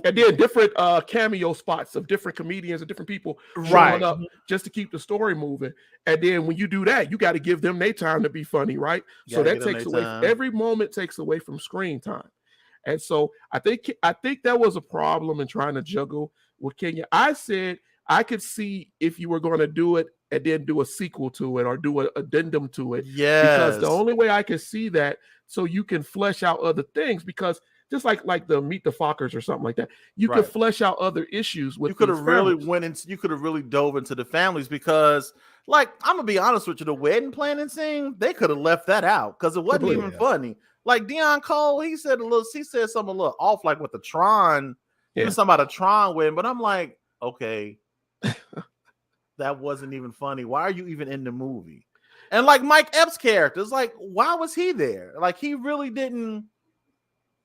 S3: And then different cameo spots of different comedians and different people showing up just to keep the story moving. And then when you do that, you got to give them their time to be funny, right? So that takes away, every moment takes away from screen time. And so I think that was a problem in trying to juggle with Kenya. I said I could see if you were going to do it and then do a sequel to it or do an addendum to it.
S1: Yeah.
S3: Because the only way I could see that, so you can flesh out other things, because just like the Meet the Fockers or something like that, you could flesh out other issues with.
S1: You could have really dove into the families, because, like, I'm gonna be honest with you, the wedding planning scene, they could have left that out because it wasn't even funny. Like Deion Cole, he said something a little off, like with the Tron, something about a Tron wedding, but I'm like, okay, that wasn't even funny. Why are you even in the movie? And like Mike Epps' character, it's like, why was he there? Like, he really didn't.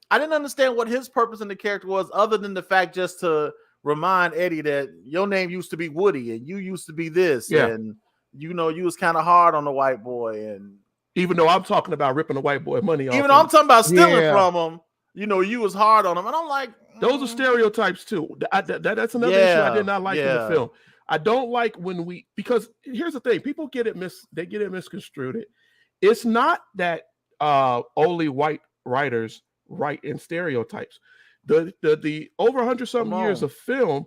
S1: I didn't understand what his purpose in the character was, other than the fact just to remind Eddie that your name used to be Woody and you used to be this. Yeah. And, you know, you was kind of hard on the white boy. And
S3: even though I'm talking about ripping the white boy money off,
S1: even though I'm talking about stealing from him, you know, you was hard on him. And I'm like,
S3: those are stereotypes too. That's another issue I did not like in the film. I don't like when because here's the thing, people get it misconstrued. It's not that only white writers write in stereotypes. The over 100-something years of film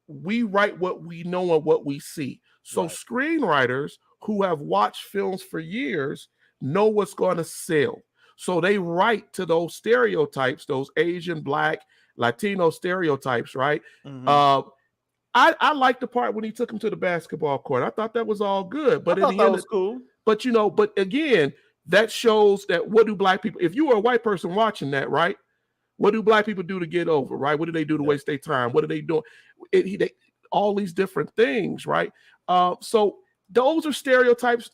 S3: we write what we know and what we see. So screenwriters who have watched films for years know what's going to sell. So they write to those stereotypes, those Asian, Black, Latino stereotypes, right? Mm-hmm. I like the part when he took him to the basketball court. I thought that was all good, but in the end,
S1: was cool.
S3: But but again, that shows that what do Black people, if you were a white person watching that, right? What do Black people do to get over, right? What do they do to waste their time? What are they doing? All these different things, right? So those are stereotypes.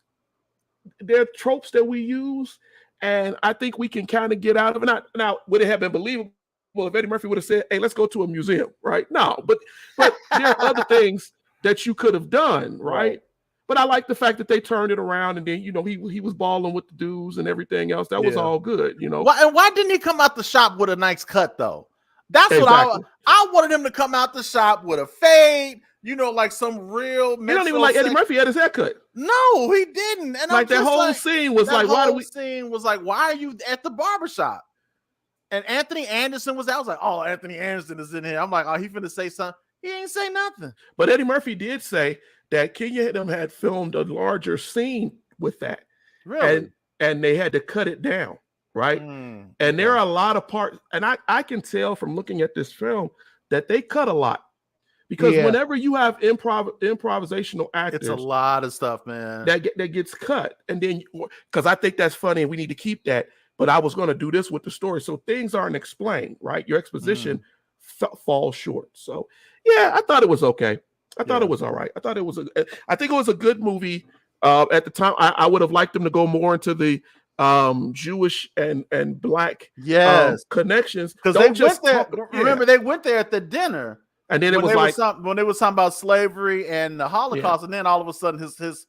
S3: They're tropes that we use, and I think we can kind of get out of it. Now, would it have been believable if Eddie Murphy would have said, hey, let's go to a museum, right? No, but there are other things that you could have done, right? But I like the fact that they turned it around, and then, you know, he was balling with the dudes and everything else. That was all good, you know.
S1: Why didn't he come out the shop with a nice cut, though? That's exactly. What I wanted him to come out the shop with a fade, like some real.
S3: He don't even like Eddie Murphy had his haircut.
S1: No, he didn't. And
S3: like that whole scene was like,
S1: why are you at the barbershop? And Anthony Anderson was there. I was like, oh, Anthony Anderson is in here. I'm like, oh, he finna say something. He ain't say nothing.
S3: But Eddie Murphy did say that Kenya had filmed a larger scene with that.
S1: Really?
S3: And they had to cut it down, right? And there are a lot of parts, and I can tell from looking at this film that they cut a lot. Because whenever you have improvisational actors,
S1: it's a lot of stuff, man.
S3: That gets cut. And then, because I think that's funny and we need to keep that. But I was going to do this with the story. So things aren't explained, right? Your exposition falls short. So, yeah, I thought it was okay. I thought it was all right. I think it was a good movie. At the time, I would have liked them to go more into the Jewish and Black connections.
S1: Because they just went there. Remember, they went there at the dinner.
S3: And then it was like
S1: when they was talking about slavery and the Holocaust, and then all of a sudden his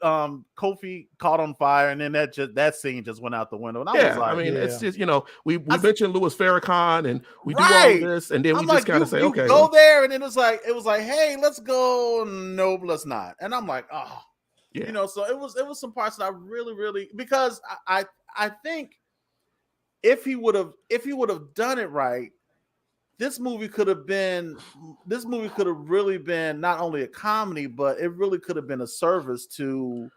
S1: Kofi caught on fire, and then that scene just went out the window. And I was like,
S3: it's just we mentioned Louis Farrakhan and we do all of this, and then we just kind of say, okay,
S1: go there, and then it was like, hey, let's go. No, let's not. And I'm like, oh, so it was some parts that I really, really, because I think if he would have done it right, this movie could have really been not only a comedy, but it really could have been a service to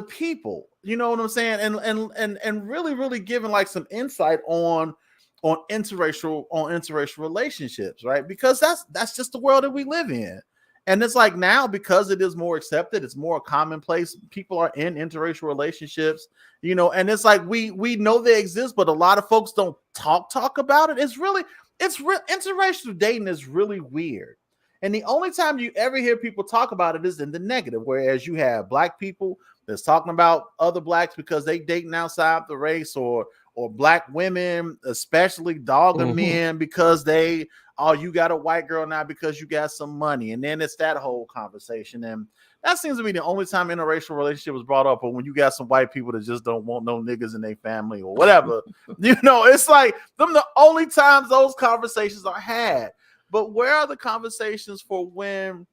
S1: people. You know what I'm saying? And really, really giving like some insight on interracial relationships, right? Because that's just the world that we live in. And it's like now, because it is more accepted, it's more commonplace. People are in interracial relationships, and it's like we know they exist, but a lot of folks don't talk about it. Interracial dating is really weird. And the only time you ever hear people talk about it is in the negative, whereas you have Black people that's talking about other Blacks because they dating outside the race, or Black women, especially dogging men because you got a white girl now because you got some money. And then it's that whole conversation. And that seems to be the only time interracial relationship was brought up, or when you got some white people that just don't want no niggas in their family or whatever. It's like them the only times those conversations are had. But where are the conversations for when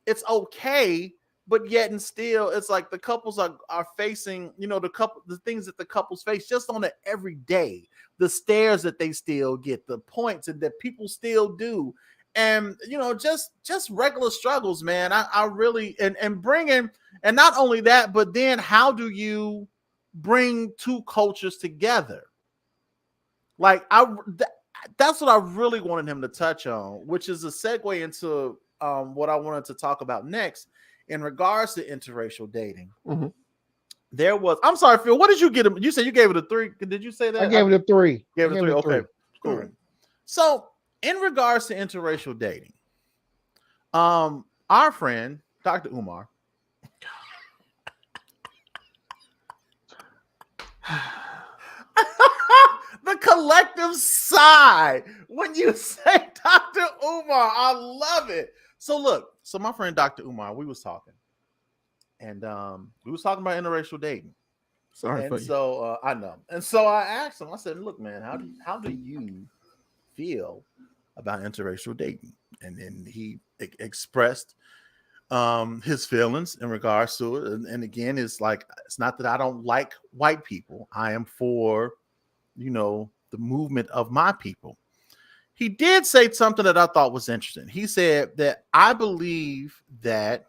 S1: it's okay, but yet and still it's like the couples are facing, the things that the couples face just on the everyday, the stares that they still get, the points that people still do. And, just regular struggles, man. I really, and bringing, and not only that, but then how do you bring two cultures together? Like that's what I really wanted him to touch on, which is a segue into what I wanted to talk about next in regards to interracial dating. There was, I'm sorry, Phil, what did you get him? You said you gave it a 3. Did you say that?
S2: I gave it a 3.
S1: Gave it a 3. Okay, cool. So in regards to interracial dating, our friend, Dr. Umar, the collective sigh when you say Dr. Umar, I love it. So my friend Dr. Umar, we was talking, and we was talking about interracial dating.
S3: Sorry,
S1: and so I know, and so I asked him. I said, "Look, man, how do you feel about interracial dating?" And then he expressed his feelings in regards to it. And again, it's like, it's not that I don't like white people. I am for, the movement of my people. He did say something that I thought was interesting. He said that I believe that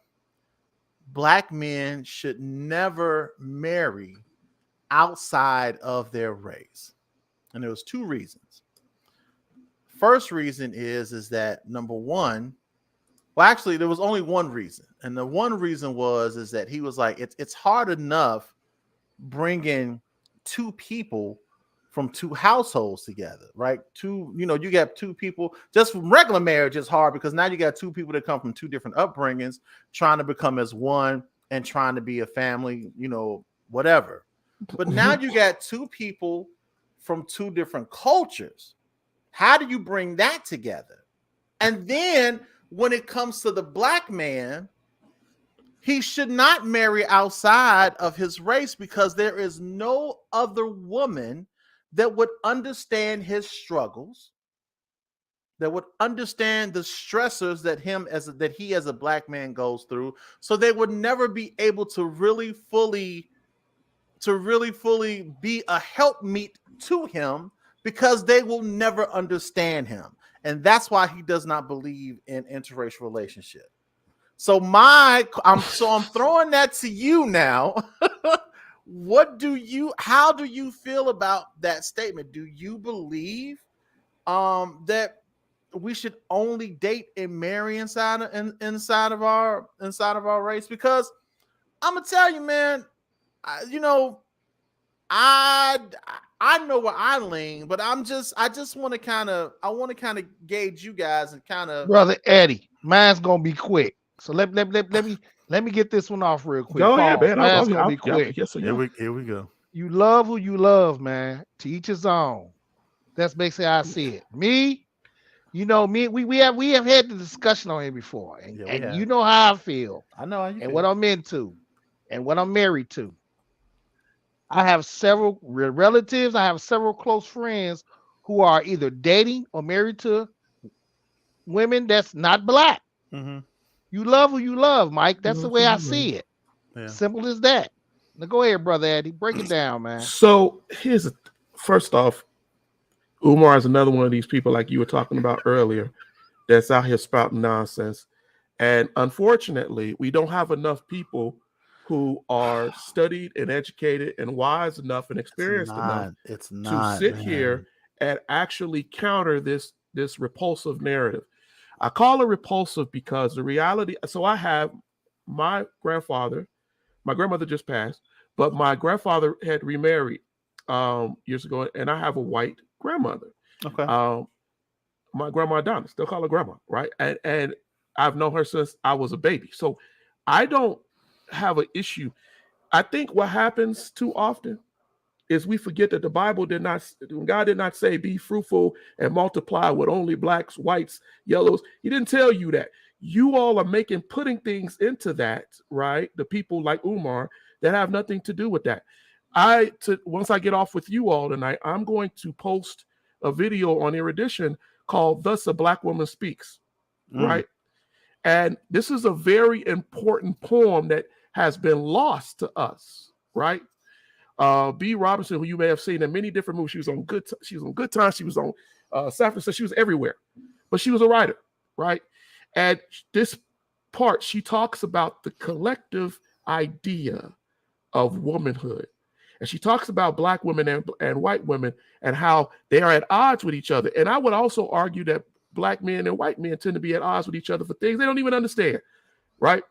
S1: Black men should never marry outside of their race. And there was 2 reasons. First reason is that, number one, well, actually, there was only one reason. And the one reason is that he was like, it's hard enough bringing 2 people from 2 households together, right? You got 2 people, just from regular marriage is hard because now you got 2 people that come from 2 different upbringings trying to become as one and trying to be a family, whatever. But now you got 2 people from 2 different cultures. How do you bring that together? And then when it comes to the Black man, he should not marry outside of his race because there is no other woman that would understand his struggles, that would understand the stressors that he as a black man goes through, so they would never be able to really fully be a helpmeet to him, because they will never understand him. And that's why he does not believe in interracial relationship. So I'm throwing that to you now. How do you feel about that statement? Do you believe that we should only date and marry inside of our race? Because I'm gonna tell you, man, I know where I lean, but I just want to kind of gauge you guys and kind of.
S2: Brother Eddie, mine's gonna be quick. So let me get this one off real quick.
S3: Go ahead, man.
S2: Mine's gonna be quick.
S3: Yes,
S1: here we go.
S2: You love who you love, man. To each his own. That's basically how I see it. Me, we have had the discussion on here before, and you know how I feel.
S1: I know how you feel.
S2: What I'm into, and what I'm married to. I have several relatives. I have several close friends who are either dating or married to women that's not black.
S1: Mm-hmm.
S2: You love who you love, Mike. That's the way I see it.
S1: Yeah.
S2: Simple as that. Now go ahead, brother Eddie. Break it down, man.
S3: So first off, Umar is another one of these people like you were talking about earlier that's out here spouting nonsense. And unfortunately, we don't have enough people who are studied and educated and wise enough and experienced enough to sit here and actually counter this repulsive narrative. I call it repulsive because the reality. So I have my grandfather. My grandmother just passed, but my grandfather had remarried years ago, and I have a white grandmother.
S1: Okay.
S3: My grandma Donna, still call her grandma, right? And I've known her since I was a baby, so I don't have an issue. I think what happens too often is we forget that the Bible God did not say be fruitful and multiply with only blacks, whites, yellows. He didn't tell you that. You all are putting things into that, right? The people like Umar that have nothing to do with that. Once I get off with you all tonight, I'm going to post a video on Erudition called "Thus a Black Woman Speaks," right? And this is a very important poem that has been lost to us, right? B. Robinson, who you may have seen in many different movies, she was on Good Times, she was on San Francisco, she was everywhere, but she was a writer, right? And this part, she talks about the collective idea of womanhood. And she talks about black women and white women and how they are at odds with each other. And I would also argue that black men and white men tend to be at odds with each other for things they don't even understand, right?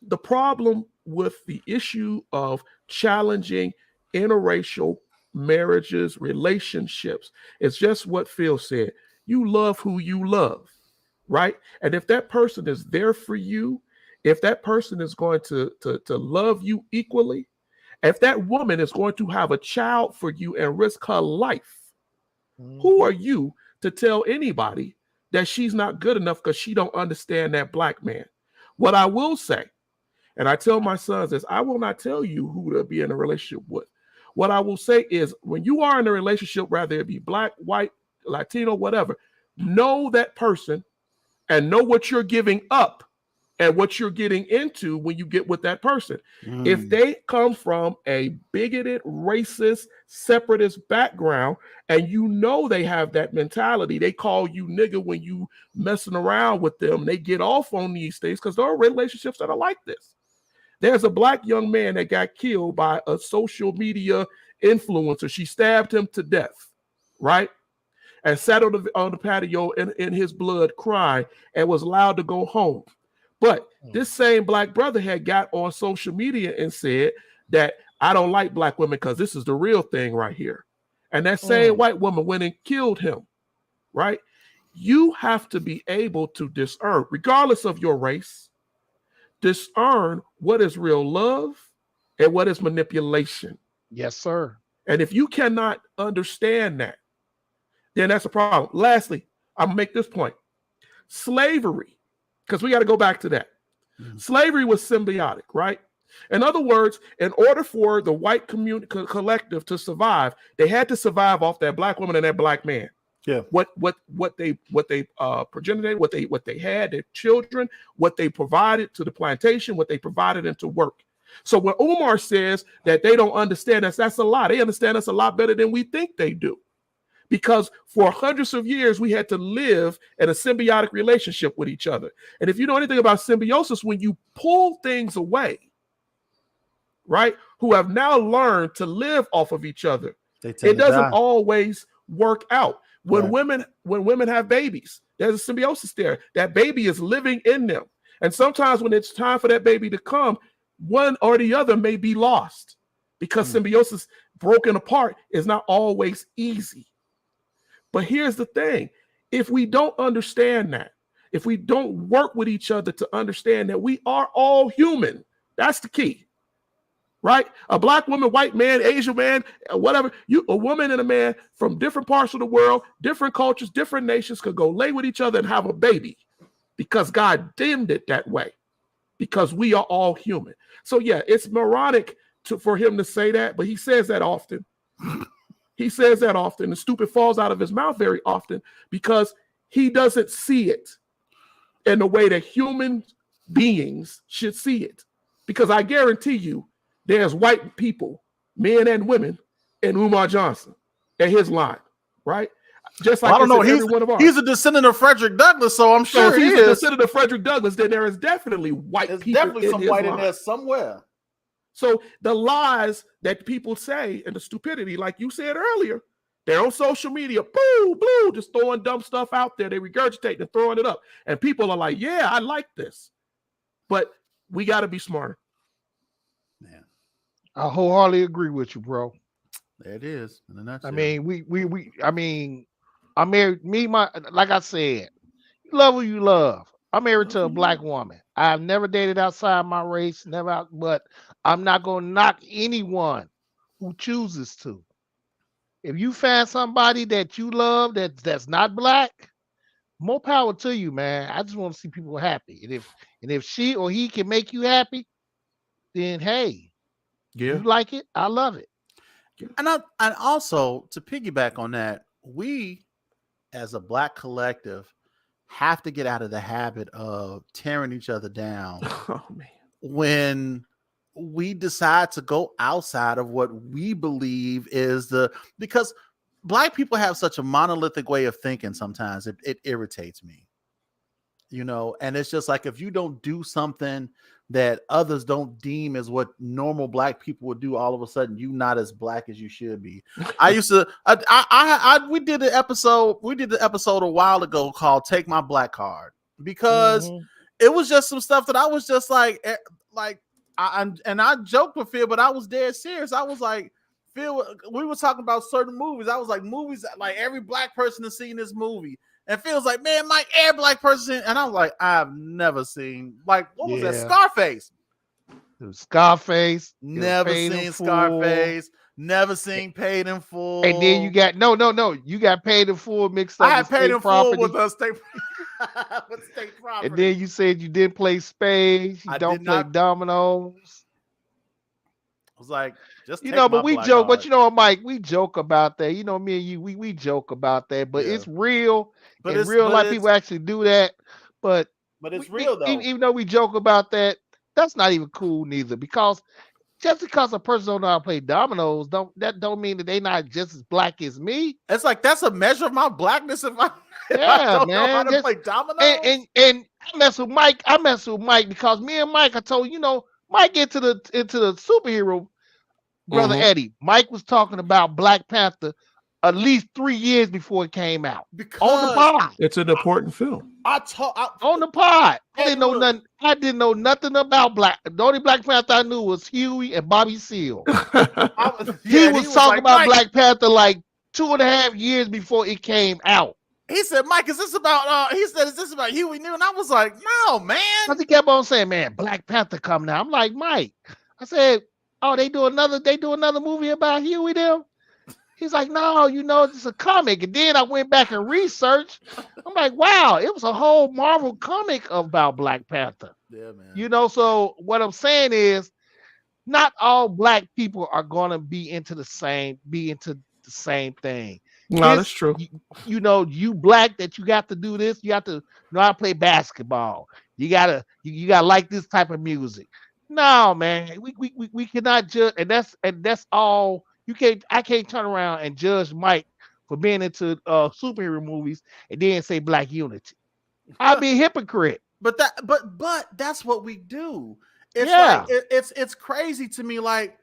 S3: The problem with the issue of challenging interracial marriages, relationships, is just what Phil said. You love who you love, right? And if that person is there for you, if that person is going to love you equally, if that woman is going to have a child for you and risk her life, who are you to tell anybody that she's not good enough because she don't understand that black man? What I will say, and I tell my sons is, I will not tell you who to be in a relationship with. What I will say is, when you are in a relationship, whether it be black, white, Latino, whatever, know that person and know what you're giving up and what you're getting into when you get with that person. If they come from a bigoted, racist, separatist background, and you know they have that mentality, they call you nigga when you messing around with them, they get off on these things because there are relationships that are like this. There's a black young man that got killed by a social media influencer. She stabbed him to death, right? And sat on the patio in his blood crying and was allowed to go home. But this same black brother had got on social media and said that I don't like black women because this is the real thing right here. And that same white woman went and killed him, right? You have to be able to discern, regardless of your race, discern what is real love and what is manipulation.
S2: Yes, sir.
S3: And if you cannot understand that, then that's a problem. Lastly, I'm gonna make this point. Slavery, because we got to go back to that. Slavery was symbiotic, right? In other words, in order for the white community collective to survive, they had to survive off that black woman and that black man.
S1: Yeah.
S3: What they progenerated, what they had, their children, what they provided to the plantation, what they provided into work. So when Umar says that they don't understand us, that's a lie. They understand us a lot better than we think they do. Because for hundreds of years, we had to live in a symbiotic relationship with each other. And if you know anything about symbiosis, when you pull things away, right, who have now learned to live off of each other, it doesn't always work out. When women have babies, there's a symbiosis there. That baby is living in them. And sometimes when it's time for that baby to come, one or the other may be lost because symbiosis broken apart is not always easy. But here's the thing. If we don't understand that, if we don't work with each other to understand that we are all human, that's the key, right? A black woman, white man, Asian man, whatever, a woman and a man from different parts of the world, different cultures, different nations could go lay with each other and have a baby because God deemed it that way, because we are all human. So yeah, it's moronic for him to say that, but he says that often. He says that often. The stupid falls out of his mouth very often because he doesn't see it in the way that human beings should see it. Because I guarantee you, there's white people, men and women, in Umar Johnson and his line, right? Just like
S1: I don't know. He's a descendant of Frederick Douglass, so I'm sure
S3: if he's a descendant of Frederick Douglass, then there is definitely white people. There's definitely some white in there
S1: somewhere.
S3: So the lies that people say and the stupidity, like you said earlier, they're on social media, boo, just throwing dumb stuff out there. They regurgitate and throwing it up. And people are like, yeah, I like this. But we got to be smarter.
S2: Man, I wholeheartedly agree with you, bro.
S1: There it is. In a nutshell.
S2: I mean, I'm married, like I said, you love who you love. I'm married to a black woman. I've never dated outside my race, but I'm not going to knock anyone who chooses to. If you find somebody that you love that's not black, more power to you, man. I just want to see people happy. And if she or he can make you happy, then hey, you like it, I love it.
S1: And also to piggyback on that, we as a black collective have to get out of the habit of tearing each other down when we decide to go outside of what we believe is because black people have such a monolithic way of thinking. Sometimes it irritates me, and it's just like, if you don't do something that others don't deem as what normal black people would do, all of a sudden you're not as black as you should be. We did the episode a while ago called "Take My Black Card" because it was just some stuff that I was just like I joked with Phil, but I was dead serious. I was like, Phil, we were talking about certain movies. I was like, movies like every black person has seen this movie. And Phil's like, man, Mike, every black person. And I was like, I've never seen, what was that? Scarface.
S2: Scarface.
S1: Never seen Scarface. Never seen Paid in Full.
S2: And then you got, you got Paid in Full mixed up.
S1: I had Paid in Full with a state property.
S2: And then you said you didn't play spades. You don't play dominoes.
S1: I was like, just
S2: but we joke. But Mike, we joke about that. Me and you, we joke about that. But it's real. But in real life, people actually do that. But
S1: it's real though.
S2: Even though we joke about that, that's not even cool neither. Because just because a person don't know how to play dominoes, don't mean that they not just as black as me.
S1: It's like that's a measure of my blackness if I don't know how to play dominoes.
S2: And I mess with Mike. Because me and Mike, I told Mike into the superhero brother Eddie. Mike was talking about Black Panther at least 3 years before it came out.
S1: Because
S2: on the pod.
S3: It's an important film.
S2: On the pod. I didn't know nothing. I didn't know nothing about Black. The only Black Panther I knew was Huey and Bobby Seale. He was talking about Black Panther like 2.5 years before it came out.
S1: He said, Mike, is this about is this about Huey New? And I was like, no, man.
S2: Because he kept on saying, man, Black Panther coming out. I'm like, Mike. I said, oh, they do another movie about Huey now? He's like, no, it's a comic. And then I went back and researched. I'm like, wow, it was a whole Marvel comic about Black Panther.
S1: Yeah, man.
S2: So what I'm saying is, not all black people are gonna be into the same thing.
S3: No, that's true.
S2: You black that you got to do this, you have to know how to play basketball. You gotta like this type of music. No, man, we cannot judge, and that's all. I can't turn around and judge Mike for being into superhero movies and then say black unity. I'll be a hypocrite.
S1: But that's what we do. It's
S2: Yeah.
S1: like it's crazy to me. Like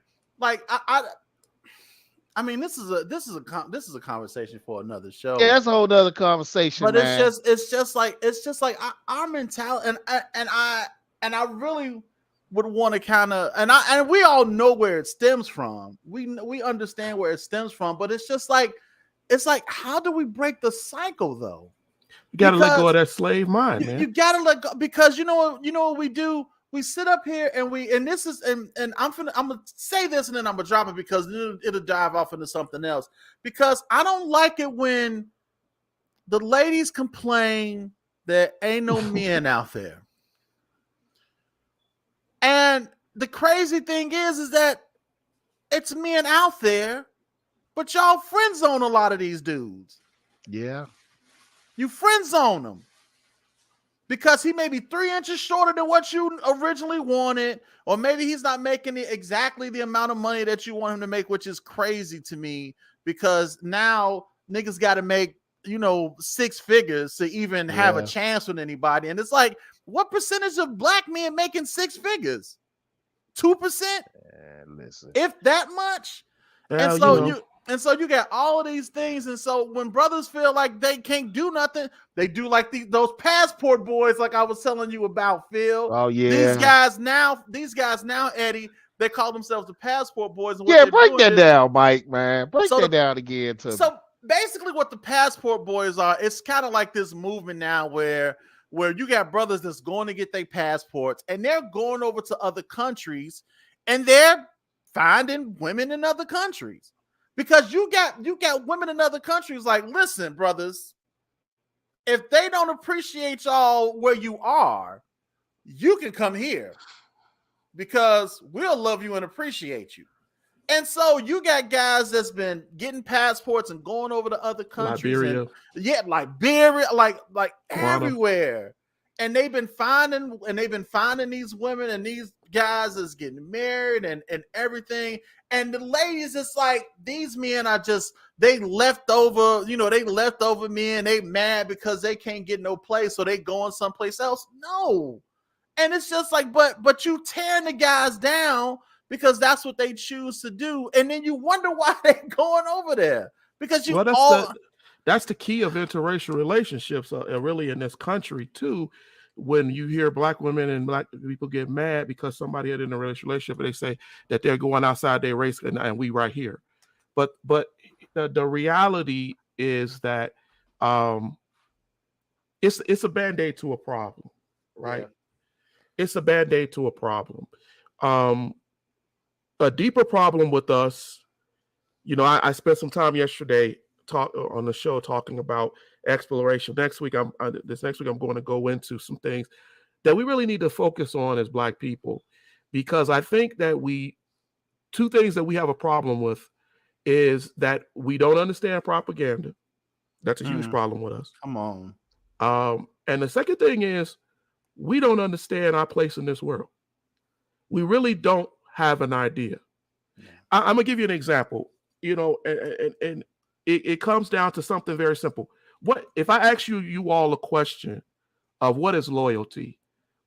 S1: I mean, this is a conversation for another show.
S2: Yeah, that's a whole other conversation.
S1: But
S2: man.
S1: it's just like our mentality, and I really would want to kind of, and we all know where it stems from. We understand where it stems from, but it's like how do we break the cycle though?
S3: You gotta let go of that slave mind, man.
S1: You gotta let go, because you know what we do. We sit up here and this is and I'm gonna say this and then I'm gonna drop it because it'll dive off into something else. Because I don't like it when the ladies complain that ain't no men out there. And the crazy thing is that it's men out there, but y'all friend zone a lot of these dudes.
S2: Yeah.
S1: You friend zone them. Because he may be 3 inches shorter than what you originally wanted, or maybe he's not making exactly the amount of money that you want him to make, which is crazy to me, because now niggas got to make, 6 figures to even have a chance with anybody. And it's like, what percentage of black men making 6 figures? 2%?
S2: Listen.
S1: If that much? Well, and so you got all of these things. And so when brothers feel like they can't do nothing, they do like those passport boys, like I was telling you about, Phil.
S2: Oh, yeah.
S1: These guys now, Eddie, they call themselves the passport boys. And
S2: break that down, Mike, man. Break that down again to me.
S1: So basically what the passport boys are, it's kind of like this movement now where you got brothers that's going to get their passports and they're going over to other countries and they're finding women in other countries. Because you got women in other countries like, listen, brothers, if they don't appreciate y'all where you are, you can come here because we'll love you and appreciate you. And so you got guys that's been getting passports and going over to other countries.
S3: Liberia.
S1: Liberia, like everywhere. And they've been finding these women, and these guys is getting married and everything. And the ladies, it's like these men are they leftover men. They mad because they can't get no place, so they going someplace else. No. And it's just like, but you tearing the guys down because that's what they choose to do. And then you wonder why they're going over there. Because
S3: that's the key of interracial relationships, really in this country too. When you hear black women and black people get mad because somebody had in a relationship, and they say that they're going outside their race and we right here. But the reality is that it's a Band-Aid to a problem, right? Yeah. It's a Band-Aid to a problem. A deeper problem with us, I spent some time yesterday on the show talking about exploration. This next week I'm going to go into some things that we really need to focus on as black people, because I think that two things that we have a problem with is that we don't understand propaganda. That's a huge problem with us.
S1: Come on.
S3: And the second thing is we don't understand our place in this world. We really don't have an idea. Yeah. I'm gonna give you an example. And it comes down to something very simple. What if I ask you all a question of what is loyalty?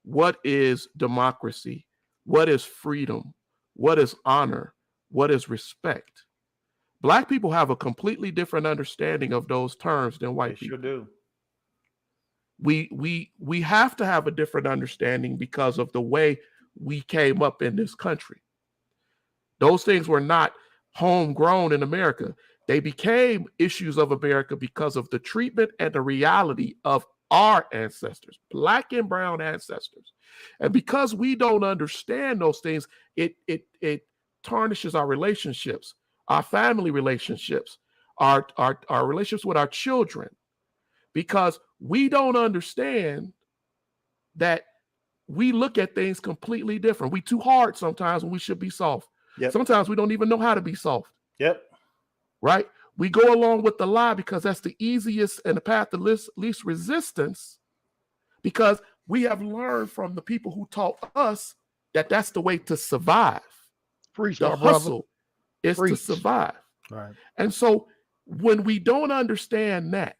S3: What is democracy? What is freedom? What is honor? What is respect? Black people have a completely different understanding of those terms than white people.
S1: Sure do.
S3: We have to have a different understanding because of the way we came up in this country. Those things were not homegrown in America. They became issues of America because of the treatment and the reality of our ancestors, black and brown ancestors. And because we don't understand those things, it tarnishes our relationships, our family relationships, our relationships with our children, because we don't understand that we look at things completely different. We too hard sometimes when we should be soft.
S1: Yep.
S3: Sometimes we don't even know how to be soft.
S1: Yep.
S3: Right? We go along with the lie because that's the easiest and the path to least resistance, because we have learned from the people who taught us that that's the way to survive.
S2: Preach,
S3: the hustle is to survive.
S1: Right.
S3: And so when we don't understand that,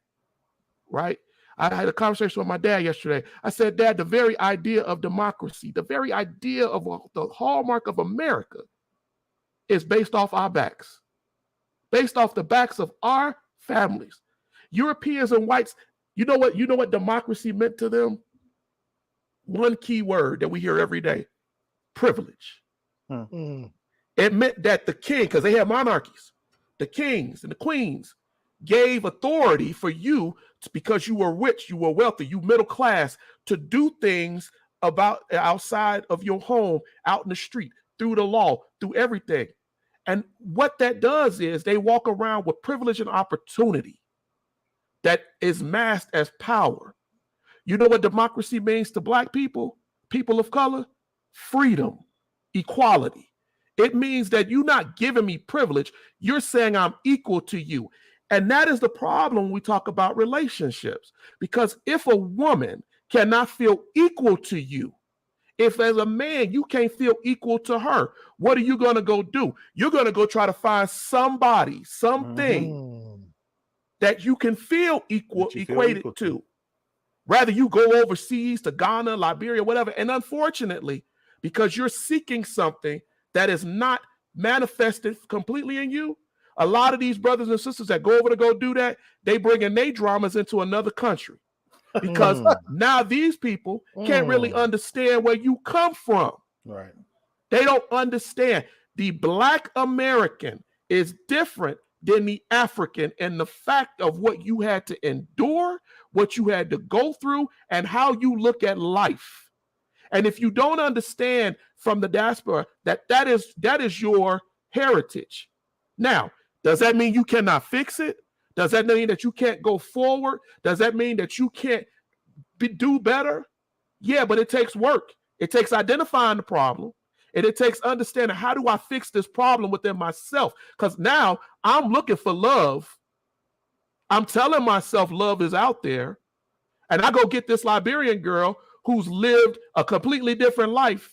S3: right? I had a conversation with my dad yesterday. I said, Dad, the very idea of democracy, the very idea of the hallmark of America is based off our backs, based off the backs of our families. Europeans and whites, you know what democracy meant to them? One key word that we hear every day: privilege. It meant that the king, because they had monarchies, the kings and the queens gave authority for you because you were rich, you were wealthy, you middle class, to do things about outside of your home, out in the street, through the law, through everything. And what that does is they walk around with privilege and opportunity that is masked as power. You know what democracy means to Black people, people of color? Freedom, equality. It means that you're not giving me privilege. You're saying I'm equal to you. And that is the problem when we talk about relationships. Because if a woman cannot feel equal to you, if as a man you can't feel equal to her, what are you going to go do? You're going to go try to find somebody, something that you can feel equated to. Rather you go overseas to Ghana, Liberia, whatever. And unfortunately, because you're seeking something that is not manifested completely in you, a lot of these brothers and sisters that go over to go do that, they bring in their dramas into another country. Because now these people can't really understand where you come from.
S1: Right.
S3: They don't understand. The Black American is different than the African in the fact of what you had to endure, what you had to go through, and how you look at life. And if you don't understand from the diaspora that is your heritage. Now, does that mean you cannot fix it? Does that mean that you can't go forward? Does that mean that you can't do better? Yeah, but it takes work. It takes identifying the problem. And it takes understanding, how do I fix this problem within myself? Because now I'm looking for love. I'm telling myself love is out there. And I go get this Liberian girl who's lived a completely different life.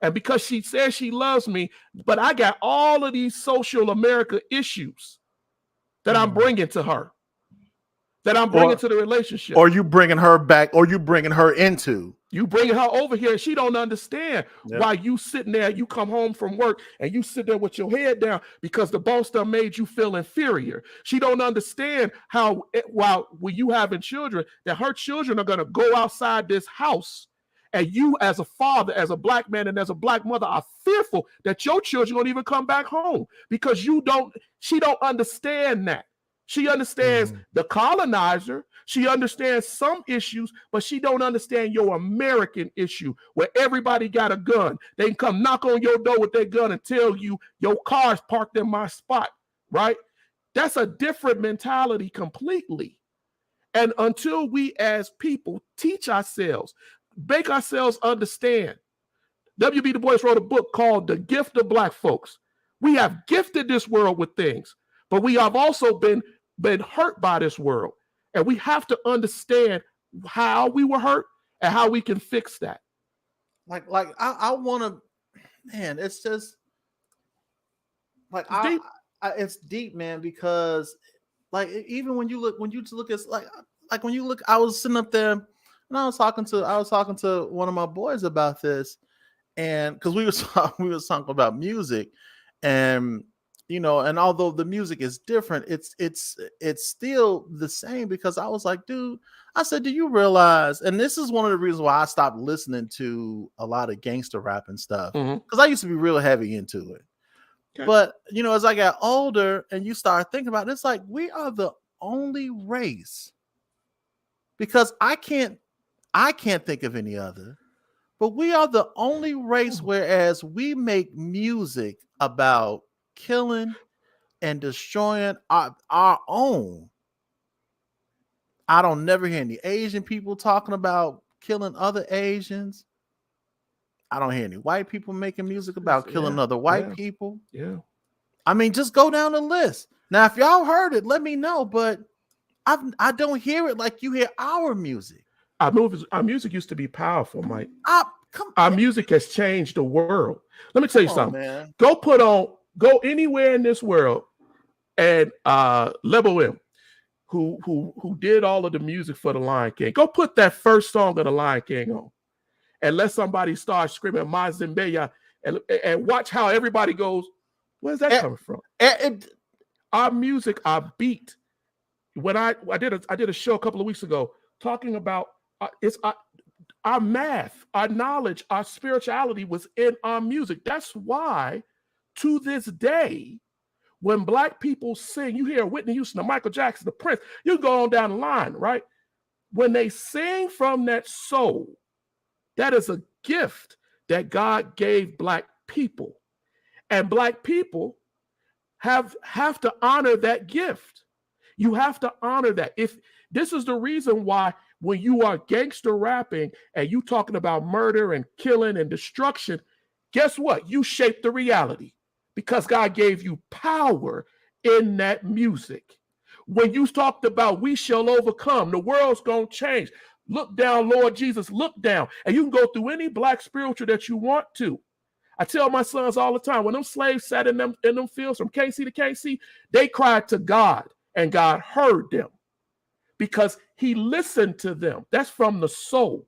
S3: And because she says she loves me, but I got all of these social America issues that I'm bringing to her, that I'm bringing to the relationship.
S1: Or you bringing her back, or you bringing her into.
S3: You bringing her over here, and she don't understand why you sitting there, you come home from work, and you sit there with your head down because the boss done made you feel inferior. She don't understand how, while when you having children, that her children are going to go outside this house. And you as a father, as a Black man, and as a Black mother are fearful that your children won't even come back home because she don't understand that. She understands the colonizer. She understands some issues, but she don't understand your American issue where everybody got a gun. They can come knock on your door with their gun and tell you your car's parked in my spot, right? That's a different mentality completely. And until we as people teach ourselves, make ourselves understand. W.B. Du Bois wrote a book called The Gift of Black Folks. We have gifted this world with things, but we have also been hurt by this world. And we have to understand how we were hurt and how we can fix that.
S1: Like I want to, man, it's just like, it's deep, man, because like, even when you look at like when you look, I was sitting up there and I was talking to one of my boys about this, and because we was talking about music, and you know, and although the music is different, it's still the same, because I was like, dude, I said, do you realize? And this is one of the reasons why I stopped listening to a lot of gangster rap and stuff, because I used to be real heavy into it. Okay. But you know, as I got older and you start thinking about it, it's like we are the only race, because I can't think of any other, but we are the only race whereas we make music about killing and destroying our own. I don't never hear any Asian people talking about killing other Asians. I don't hear any white people making music about killing other white people.
S3: Yeah.
S1: I mean, just go down the list. Now, if y'all heard it, let me know. But I don't hear it like you hear our music.
S3: Our music used to be powerful, Mike.
S1: Our
S3: music has changed the world. Let me tell you something. Man. Go anywhere in this world and Lebo M, who did all of the music for the Lion King. Go put that first song of the Lion King on, and let somebody start screaming Mazimbeya, and watch how everybody goes. Where's that coming from? Our music, our beat. When I did a show a couple of weeks ago talking about our math, our knowledge, our spirituality was in our music. That's why, to this day, when Black people sing, you hear Whitney Houston, the Michael Jackson, the Prince, you go on down the line, right? When they sing from that soul, that is a gift that God gave Black people. And Black people have to honor that gift. You have to honor that. If this is the reason why when you are gangster rapping and you talking about murder and killing and destruction, guess what? You shape the reality because God gave you power in that music. When you talked about we shall overcome, the world's going to change. Look down, Lord Jesus, look down. And you can go through any Black spiritual that you want to. I tell my sons all the time, when them slaves sat in them fields from KC to KC, they cried to God and God heard them because he listened to them. That's from the soul.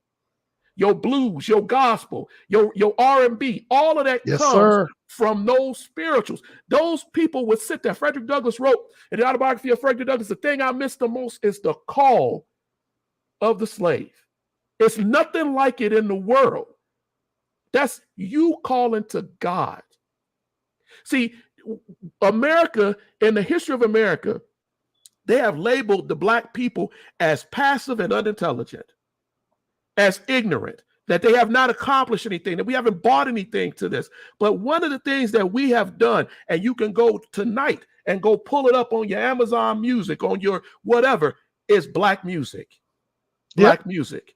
S3: Your blues, your gospel, your R&B, all of that comes from those spirituals. Those people would sit there. Frederick Douglass wrote in the autobiography of Frederick Douglass, the thing I miss the most is the call of the slave. It's nothing like it in the world. That's you calling to God. See, America, in the history of America, they have labeled the Black people as passive and unintelligent, as ignorant, that they have not accomplished anything, that we haven't bought anything to this. But one of the things that we have done, and you can go tonight and go pull it up on your Amazon Music, on your whatever, is Black music. Black music.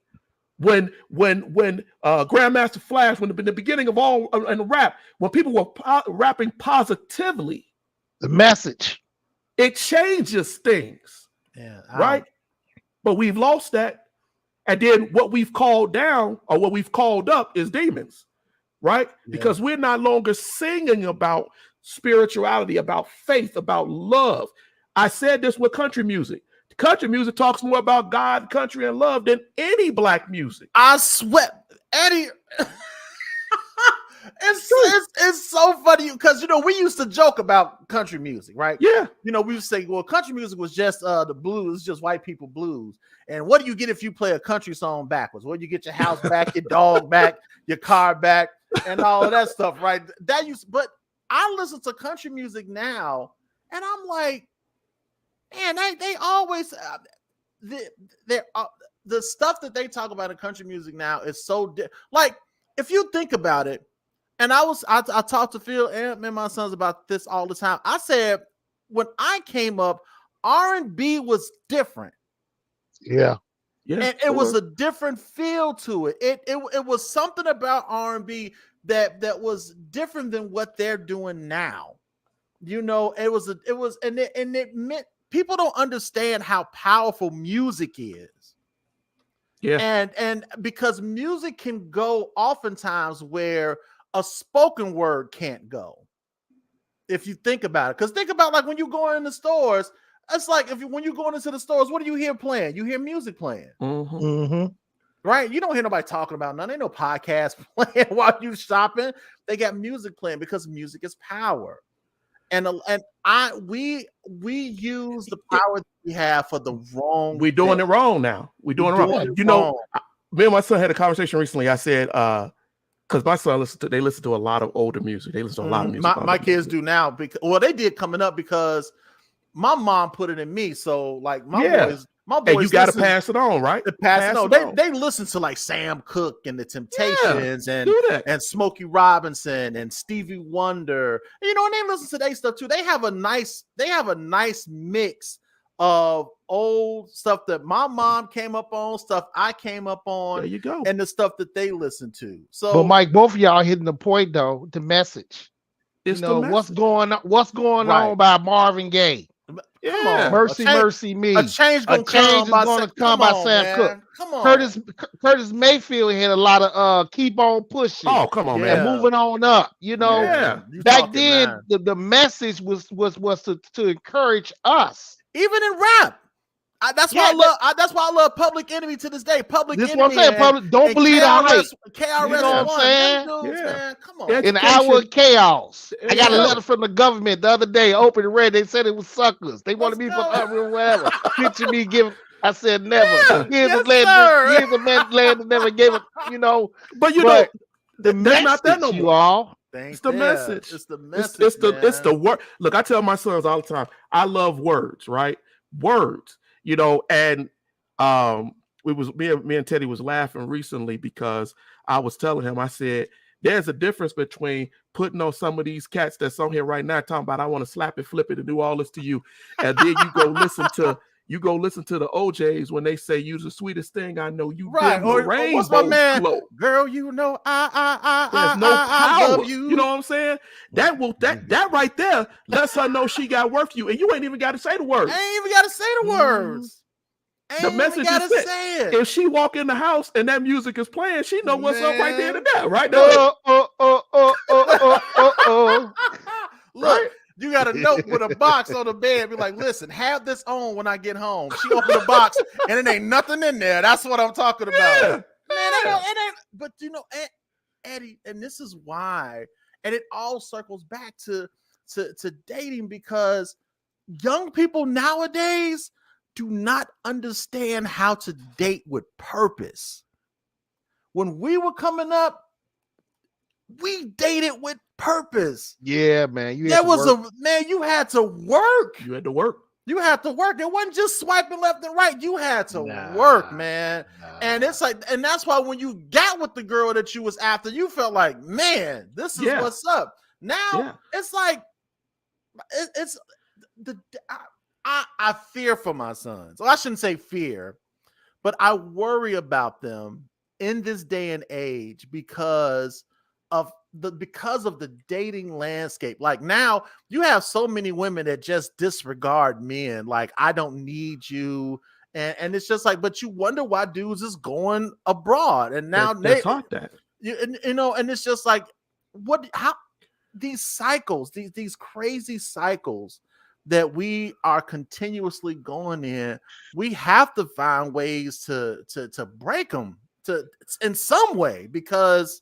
S3: When Grandmaster Flash, when in the beginning of all and rap, when people were rapping positively,
S2: the message,
S3: it changes things, right? But we've lost that, and then what we've called down or what we've called up is demons, right? Because we're not longer singing about spirituality, about faith, about love. I said this with country music. Country music talks more about God, country, and love than any Black music.
S1: I swear, Eddie. It's so funny because we used to joke about country music, right?
S3: Yeah.
S1: We used to say, well, country music was just the blues, it's just white people blues. And what do you get if you play a country song backwards? Well, you get your house back, your dog back, your car back, and all of that stuff, right? But I listen to country music now, and I'm like, man, they always the stuff that they talk about in country music now is so like if you think about it, and I talked to Phil and my sons about this all the time. I said when I came up, R&B was different.
S2: Yeah.
S1: And it was a different feel to it. It was something about R&B that was different than what they're doing now. It meant people don't understand how powerful music is.
S3: Yeah.
S1: And because music can go oftentimes where a spoken word can't go. If you think about it. Because think about like when you go in the stores, it's like when you're going into the stores, what do you hear playing? You hear music playing.
S3: Mm-hmm.
S2: Mm-hmm.
S1: Right? You don't hear nobody talking about nothing. Ain't no podcast playing while you shopping. They got music playing because music is power. And we use the power that we have for the wrong.
S3: We're doing it wrong now. We're doing it wrong. Me and my son had a conversation recently. I said, because my son they listen to a lot of older music. They listen to a lot of music.
S1: My kids do now because they did coming up because my mom put it in me. So like my boys.
S3: And you got to pass it on, right?
S1: Pass it on. They listen to like Sam Cooke and the Temptations and Smokey Robinson and Stevie Wonder. And they listen to their stuff too. They have a nice mix of old stuff that my mom came up on, stuff I came up on.
S3: There you go.
S1: And the stuff that they listen to. So,
S2: but Mike, both of y'all hitting the point though. The message.
S3: It's
S2: what's going on? What's going on by Marvin Gaye?
S1: Come on,
S2: mercy me.
S1: A change gonna come
S2: by Sam Cooke.
S1: Come on,
S2: Curtis Mayfield had a lot of keep on pushing.
S3: Oh, come on, man,
S2: and moving on up. Back then the message was to encourage us,
S1: even in rap. That's why I love Public Enemy to this day. Public Enemy.
S2: What I'm saying. Public, don't believe the hype.
S1: KRS,
S2: you know what I'm saying?
S1: Dudes, man, come on.
S2: In the hour of chaos, I got a letter from the government the other day. Open and read. They said it was suckers. They wanted me for whatever. Picture me giving. I said never. Here's a man that never gave it.
S3: But
S2: the message,
S3: not that no more.
S2: You all.
S3: It's the message. It's the message. It's the word. Look, I tell my sons all the time. I love words. Right? Words. And me and Teddy was laughing recently because I was telling him, I said, there's a difference between putting on some of these cats that's on here right now talking about I want to slap it, flip it, and do all this to you, and then you go listen to the OJs when they say you're the sweetest thing I know. You right? Or what's my man? Glow.
S1: Girl, there's no power.
S3: Love you. You know what I'm saying? That right there lets her know she got worth you, and you ain't even got to say the words.
S1: I ain't even got to say the words.
S3: The message is set. If she walk in the house and that music is playing, she know what's up right there and there, right there.
S1: Look, right? You got a note with a box on the bed. Be like, listen, have this on when I get home. She opened the box and it ain't nothing in there. That's what I'm talking about.
S3: Yeah.
S1: Man, but Eddie, and this is why, and it all circles back to dating, because young people nowadays do not understand how to date with purpose. When we were coming up, we dated with purpose.
S2: Yeah, man.
S1: You had to work.
S3: You had to work.
S1: You had to work. It wasn't just swiping left and right. You had to work, man. And it's like, and that's why when you got with the girl that you was after, you felt like, man, this is what's up. Now it's like, I fear for my sons. Well, I shouldn't say fear, but I worry about them in this day and age because of the dating landscape. Like now you have so many women that just disregard men. Like, I don't need you. And it's just like, but you wonder why dudes is going abroad. And now
S3: they taught that.
S1: And it's just like, how these cycles, these crazy cycles that we are continuously going in, we have to find ways to break them in some way, because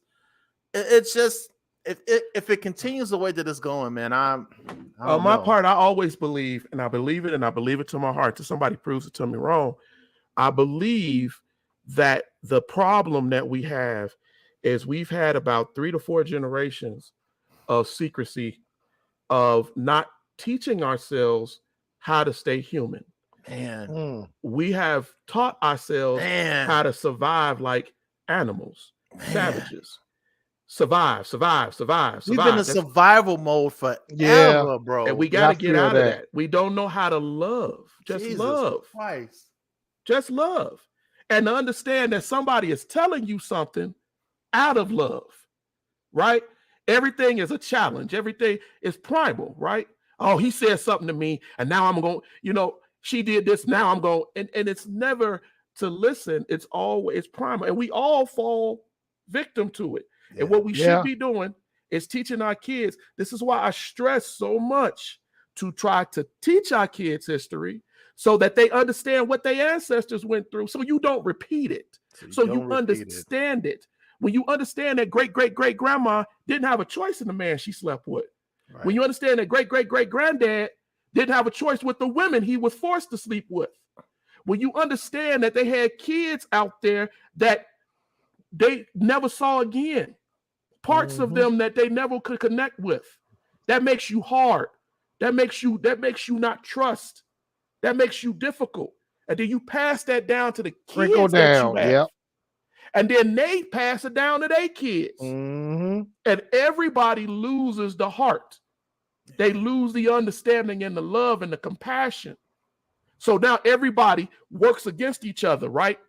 S1: it's just, if it continues the way that it's going, man, on
S3: my part, I always believe, and I believe it, and I believe it to my heart, till somebody proves it to me wrong. I believe that the problem that we have is we've had about 3 to 4 generations of secrecy, of not teaching ourselves how to stay human.
S1: Man,
S3: we have taught ourselves how to survive like animals, savages. Survive.
S1: We've been in survival mode forever, bro.
S3: And we got to get out of that. We don't know how to love. Just love.
S1: Christ.
S3: Just love. And to understand that somebody is telling you something out of love, right? Everything is a challenge. Everything is primal, right? Oh, he said something to me, and now I'm going, she did this, now I'm going, and it's never to listen. It's always primal. And we all fall victim to it. And what we should be doing is teaching our kids. This is why I stress so much to try to teach our kids history so that they understand what their ancestors went through, so you don't repeat it. So you understand it. When you understand that great-great-great-grandma didn't have a choice in the man she slept with. Right. When you understand that great-great-great-granddad didn't have a choice with the women he was forced to sleep with. When you understand that they had kids out there that they never saw again. Parts of them that they never could connect with. That makes you hard. That makes you not trust. That makes you difficult. And then you pass that down to the kids that you have. And then they pass it down to their kids. And everybody loses the heart. They lose the understanding and the love and the compassion. So now everybody works against each other, right?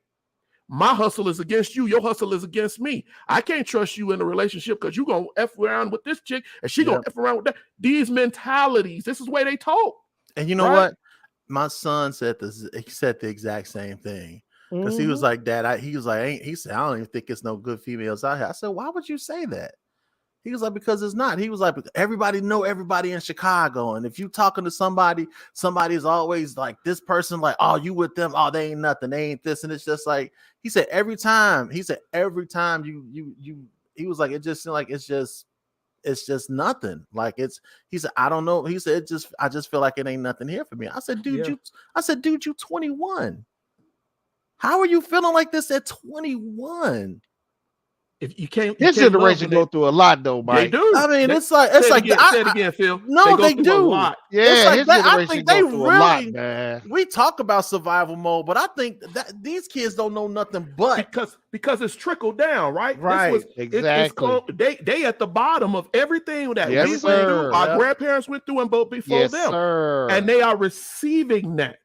S3: My hustle is against you. Your hustle is against me. I can't trust you in a relationship because you're going to F around with this chick and she going to F around with that. These mentalities, this is the way they talk.
S1: And you know what? My son said this. He said the exact same thing. Because he was like, Dad, he said, I don't even think it's no good females out here. I said, why would you say that? He was like, because it's not. He was like, everybody know everybody in Chicago. And if you talking to somebody's always like this person, like, oh, you with them, oh, they ain't nothing, they ain't this. And it's just like, he said, every time you he was like, it just seemed like it's just nothing. Like he said, I don't know. He said, I just feel like it ain't nothing here for me. I said, dude, you 21. How are you feeling like this at 21?
S3: If you can't,
S2: this generation go through a lot, though, Mike.
S3: They do.
S1: I mean,
S3: say it again, Phil.
S1: No, they do.
S3: A lot.
S2: Yeah, his generation go through a lot, man.
S1: We talk about survival mode, but I think that these kids don't know nothing but
S3: because it's trickled down, right?
S2: Right, exactly.
S3: They at the bottom of everything that we went through, our grandparents went through, and both before them,
S2: sir.
S3: And they are receiving that.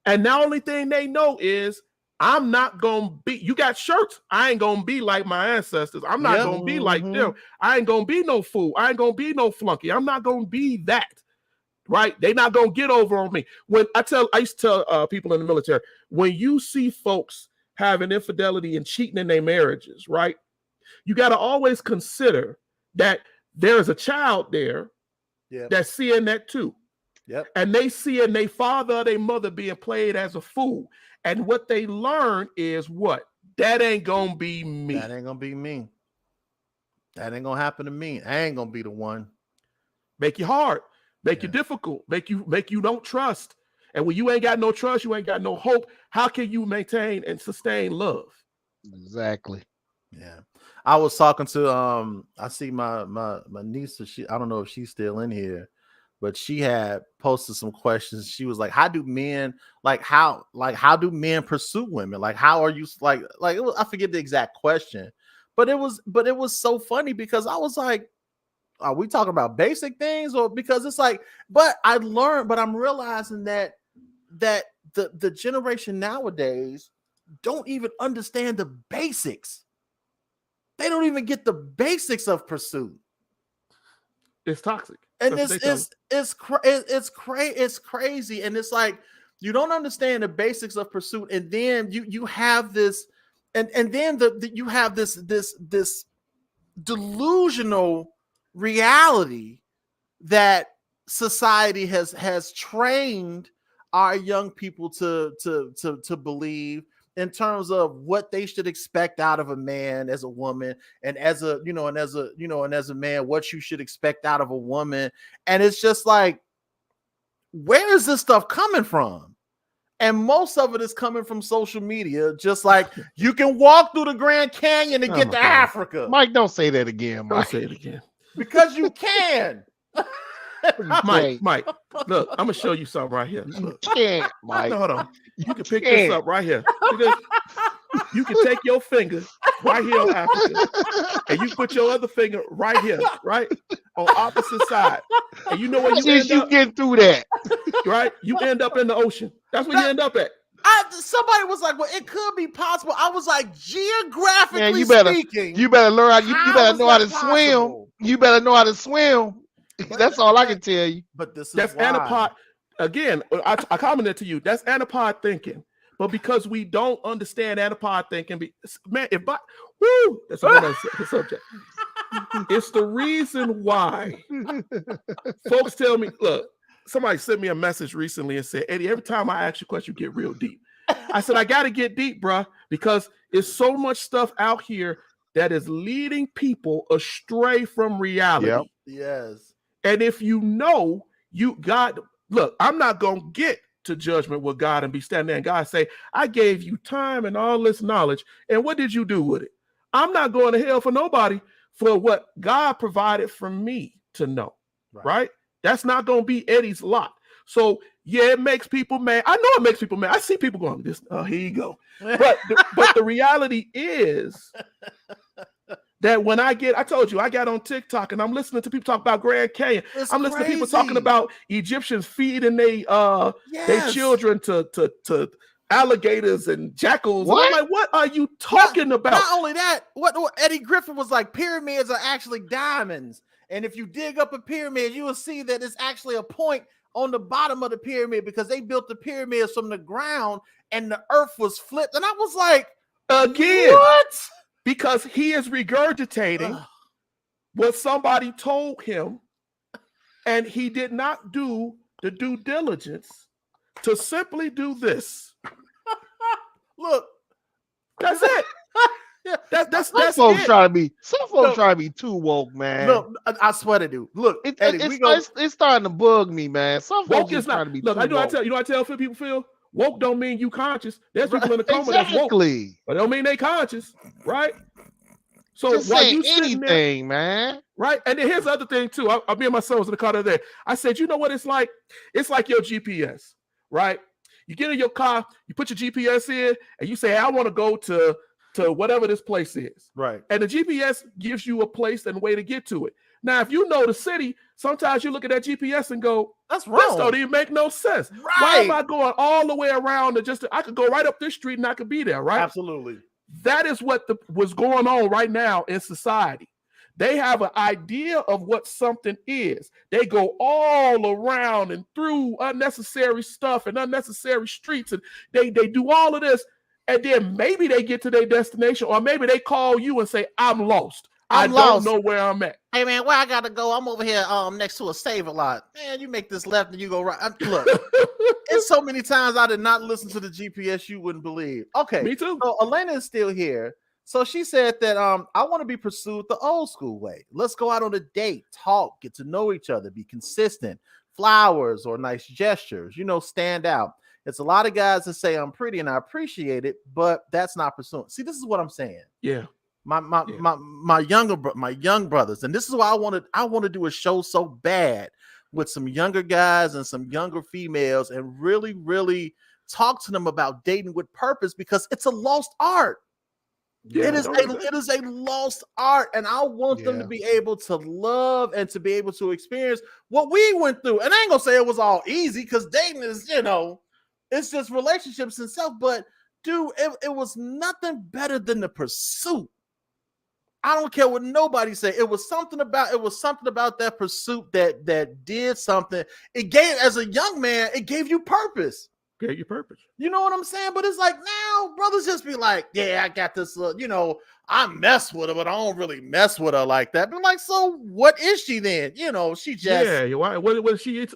S3: And the only thing they know is, I'm not gonna be. You got shirts. I ain't gonna be like my ancestors. I'm not gonna be like them. I ain't gonna be no fool. I ain't gonna be no flunky. I'm not gonna be that. Right? They not gonna get over on me. When I used to tell people in the military, when you see folks having infidelity and cheating in their marriages, right? You got to always consider that there's a child there that's seeing that too.
S1: Yep.
S3: And they seeing their father or their mother being played as a fool. And what they learn is what? That ain't gonna be me.
S1: That ain't gonna be me. That ain't gonna happen to me. I ain't gonna be the one.
S3: Make you hard, make you difficult, make you don't trust. And when you ain't got no trust, you ain't got no hope. How can you maintain and sustain love?
S2: Exactly.
S1: Yeah. I was talking to I see my niece, I don't know if she's still in here, but she had posted some questions. She was like, how do men pursue women? Like, how are you like it was, I forget the exact question, but it was so funny because I was like, are we talking about basic things? Or because it's like, but I'm realizing that the generation nowadays don't even understand the basics. They don't even get the basics of pursuit.
S3: It's toxic.
S1: And it's crazy. And it's like, you don't understand the basics of pursuit. And then you have this, and then you have this delusional reality that society has trained our young people to believe in terms of what they should expect out of a man as a woman, and as a man, what you should expect out of a woman. And it's just like, where is this stuff coming from? And most of it is coming from social media. Just like you can walk through the Grand Canyon and get to Africa.
S2: Mike, don't say that again, Mike.
S3: Don't say it again.
S1: Because you can.
S3: Mike, look, I'm gonna show you something right here. Look.
S2: You can't, Mike.
S3: Hold on. You can pick this up right here. You can take your finger right here on Africa, and you put your other finger right here, right on opposite side. And you know where you
S2: get through that,
S3: right? You end up in the ocean. That's where you end up at.
S1: Somebody was like, well, it could be possible. I was like, geographically speaking,
S2: you better learn how. You better know how to swim. You better know how to swim. That's all I can tell you.
S1: But
S3: that's antipod. Again, I commented to you. That's antipod thinking. But because we don't understand antipod thinking, man, that's another subject. It's the reason why folks tell me, look, somebody sent me a message recently and said, Eddie, every time I ask you a question, you get real deep. I said, I got to get deep, bruh, because it's so much stuff out here that is leading people astray from reality.
S2: Yep.
S1: Yes.
S3: And if you know, look, I'm not going to get to judgment with God and be standing there and God say, I gave you time and all this knowledge. And what did you do with it? I'm not going to hell for nobody for what God provided for me to know. Right? That's not going to be Eddie's lot. So yeah, it makes people mad. I know it makes people mad. I see people going, here you go. But the reality is that when I told you, I got on TikTok and I'm listening to people talk about Grand Canyon. I'm listening to people talking about Egyptians feeding they children to alligators and jackals.
S2: What?
S3: And I'm like, what are you talking about?
S1: Not only that, what Eddie Griffin was like, pyramids are actually diamonds. And if you dig up a pyramid, you will see that it's actually a point on the bottom of the pyramid because they built the pyramids from the ground and the earth was flipped. And I was like,
S3: again,
S1: what?
S3: Because he is regurgitating what somebody told him, and he did not do the due diligence to simply do this.
S1: Look,
S3: that's it. That's
S2: folks
S3: it.
S2: try to be. Some folks try to be too woke, man.
S1: No, I swear to do. Look, Eddie,
S2: it's starting to bug me, man. Some folks
S3: is
S2: trying to be.
S3: Look,
S2: too woke.
S3: I tell people feel woke don't mean you conscious. There's people in the coma that's woke, but don't mean they conscious, right? So
S2: just
S3: while
S2: say
S3: you
S2: anything, man,
S3: right? And then here's the other thing too. Me and my son was in the car the other day. I said, you know what it's like? It's like your GPS, right? You get in your car, you put your GPS in, and you say, I want to go to whatever this place is.
S1: Right.
S3: And the GPS gives you a place and a way to get to it. Now, if you know the city, sometimes you look at that GPS and go,
S1: that's wrong.
S3: This don't even make no sense.
S1: Right.
S3: Why am I going all the way around I could go right up this street and I could be there, right?
S1: Absolutely.
S3: That is what was going on right now in society. They have an idea of what something is. They go all around and through unnecessary stuff and unnecessary streets, and they do all of this. And then maybe they get to their destination, or maybe they call you and say, I'm lost. I don't know where I'm at.
S1: Hey, man, where I got to go? I'm over here next to a Save-A-Lot. Man, you make this left and you go right. Look, it's so many times I did not listen to the GPS you wouldn't believe. Okay.
S3: Me too.
S1: So Elena is still here. So she said that I want to be pursued the old school way. Let's go out on a date, talk, get to know each other, be consistent. Flowers or nice gestures, stand out. It's a lot of guys that say I'm pretty and I appreciate it, but that's not pursuing. See, this is what I'm saying.
S3: Yeah.
S1: My young brothers, and this is why I want to do a show so bad with some younger guys and some younger females and really, really talk to them about dating with purpose, because it's a lost art. Yeah, it is a lost art, and I want them to be able to love and to be able to experience what we went through. And I ain't gonna say it was all easy, because dating is, it's just relationships and stuff. But dude, it was nothing better than the pursuit. I don't care what nobody say. It was something about that pursuit that did something. It gave, as a young man, it gave you purpose.
S3: Gave you purpose.
S1: You know what I'm saying? But it's like now brothers just be like, yeah, I got this, I mess with her, but I don't really mess with her like that. But like, so what is she then? She just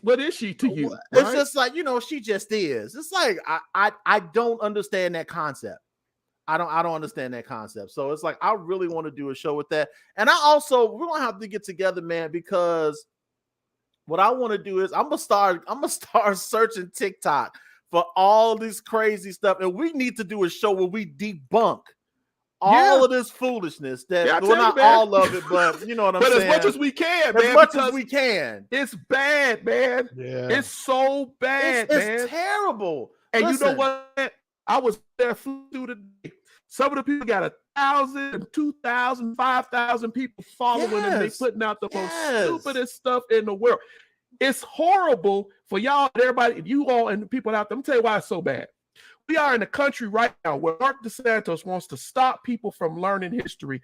S3: what is she to you?
S1: It's just like, she just is. It's like I don't understand that concept. I don't understand that concept. So it's like I really want to do a show with that. And we're gonna have to get together, man, because what I want to do is I'm gonna start searching TikTok for all this crazy stuff, and we need to do a show where we debunk all of this foolishness. Not all of it, but you know what I'm saying.
S3: But as much as we can, man.
S1: As much as we can.
S3: It's bad, man.
S2: Yeah.
S3: It's so bad, man.
S1: It's terrible.
S3: And listen, you know what? I was there through the day. Some of the people got 1,000, 2,000, 5,000 people following them. They putting out the most stupidest stuff in the world. It's horrible for y'all, everybody, you all, and the people out there. Let me tell you why it's so bad. We are in a country right now where Mark DeSantis wants to stop people from learning history,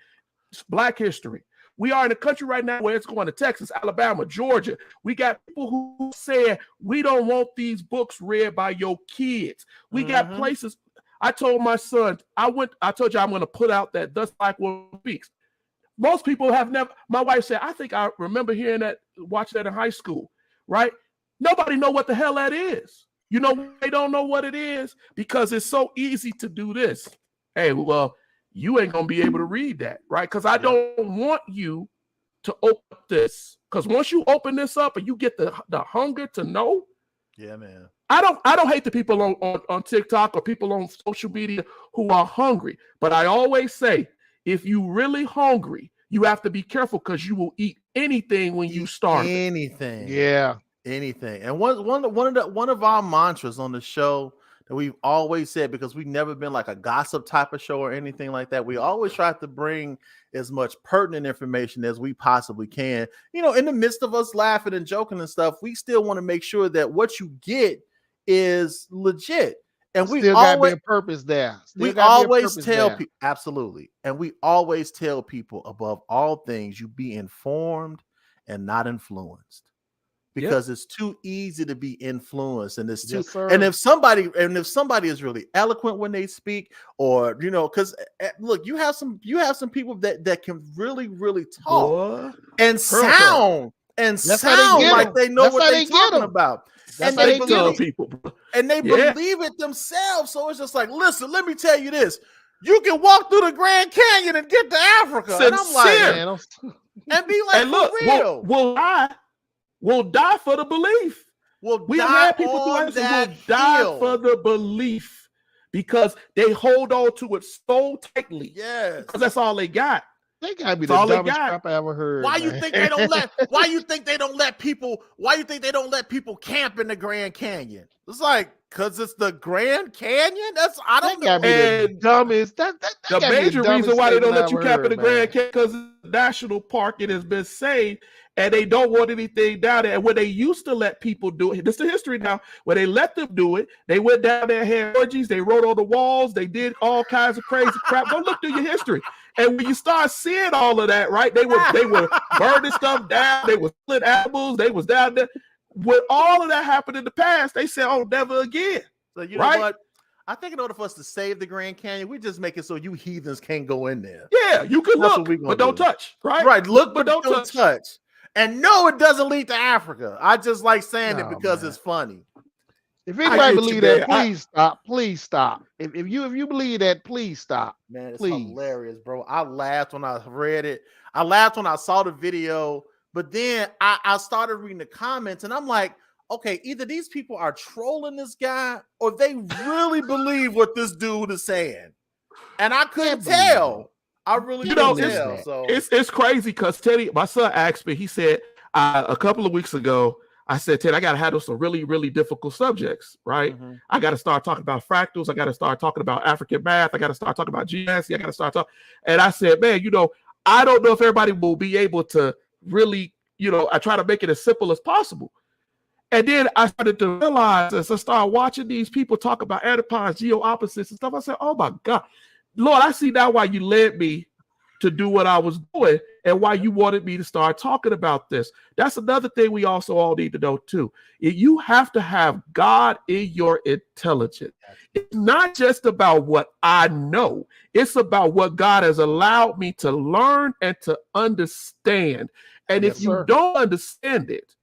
S3: Black history. We are in a country right now where it's going to Texas, Alabama, Georgia. We got people who said, we don't want these books read by your kids. We got places. I told my son, I told you I'm going to put out that Thus Black Woman Speaks. Most people have never, my wife said, I think I remember hearing that, watching that in high school, right? Nobody know what the hell that is. They don't know what it is because it's so easy to do this. Hey, well, you ain't going to be able to read that, right? Because I don't want you to open up this. Because once you open this up and you get the hunger to know.
S1: Yeah, man.
S3: I don't hate the people on TikTok or people on social media who are hungry. But I always say, if you really hungry, you have to be careful because you will eat anything when you starve.
S1: Anything.
S2: Yeah.
S1: Anything. And one of our mantras on the show that we've always said, because we've never been like a gossip type of show or anything like that. We always try to bring as much pertinent information as we possibly can. You know, in the midst of us laughing and joking and stuff, we still want to make sure that what you get is legit. And we
S2: still got to be a purpose there.
S1: We always tell people, absolutely. And we always tell people, above all things, you be informed and not influenced. Because it's too easy to be influenced, and it's too. And if somebody is really eloquent when they speak, or you know, because look, you have some people that can really talk and sound like they know what they're talking about, and they believe people, and they believe it themselves. So it's just like, listen, let me tell you this: you can walk through the Grand Canyon and get to Africa, and I'm like, and be like, and look,
S3: will die for the belief. We have had people who will die for the belief because they hold on to it so tightly.
S1: Yes,
S3: because that's all they got.
S2: They gotta be the dumbest crap I ever heard.
S1: Why you think they don't let? Why you think they don't let people? Why you think they don't let people camp in the Grand Canyon? It's like, because it's the Grand Canyon. That's I don't know.
S2: The dumbest. The
S3: major reason why they don't let you camp in the Grand Canyon because it's a national park. It has been saved. And they don't want anything down there. And when they used to let people do it, this is the history now. When they let them do it, they went down there, had orgies, they wrote on the walls, they did all kinds of crazy crap. Go look through your history. And when you start seeing all of that, right? They were burning stuff down, they were split animals, they was down there. When all of that happened in the past, they said, "Oh, never again."
S1: So you know what? I think in order for us to save the Grand Canyon, we just make it so you heathens can't go in there.
S3: Yeah, you can look, but don't touch. Right?
S1: Right. Look, but don't touch. And no, it doesn't lead to Africa. I just like saying it because it's funny.
S2: If anybody believe that, please stop. Please stop. If you believe that, please stop.
S1: Man, it's hilarious, bro. I laughed when I read it. I laughed when I saw the video, but then I started reading the comments, and I'm like, okay, either these people are trolling this guy or they really believe what this dude is saying. And I couldn't tell. I really couldn't tell. So
S3: it's crazy because Teddy, my son, asked me, he said a couple of weeks ago, I said, Ted, I got to handle some really, really difficult subjects, right? Mm-hmm. I got to start talking about fractals. I got to start talking about African math. I got to start talking about geometry. I got to start talking. And I said, man, you know, I don't know if everybody will be able to really, you know, I try to make it as simple as possible. And then I started to realize as I started watching these people talk about antipons, geo-opposites and stuff, I said, oh my God, Lord, I see now why you led me to do what I was doing and why you wanted me to start talking about this. That's another thing we also all need to know too. You have to have God in your intelligence. It's not just about what I know. It's about what God has allowed me to learn and to understand. And if you don't understand it,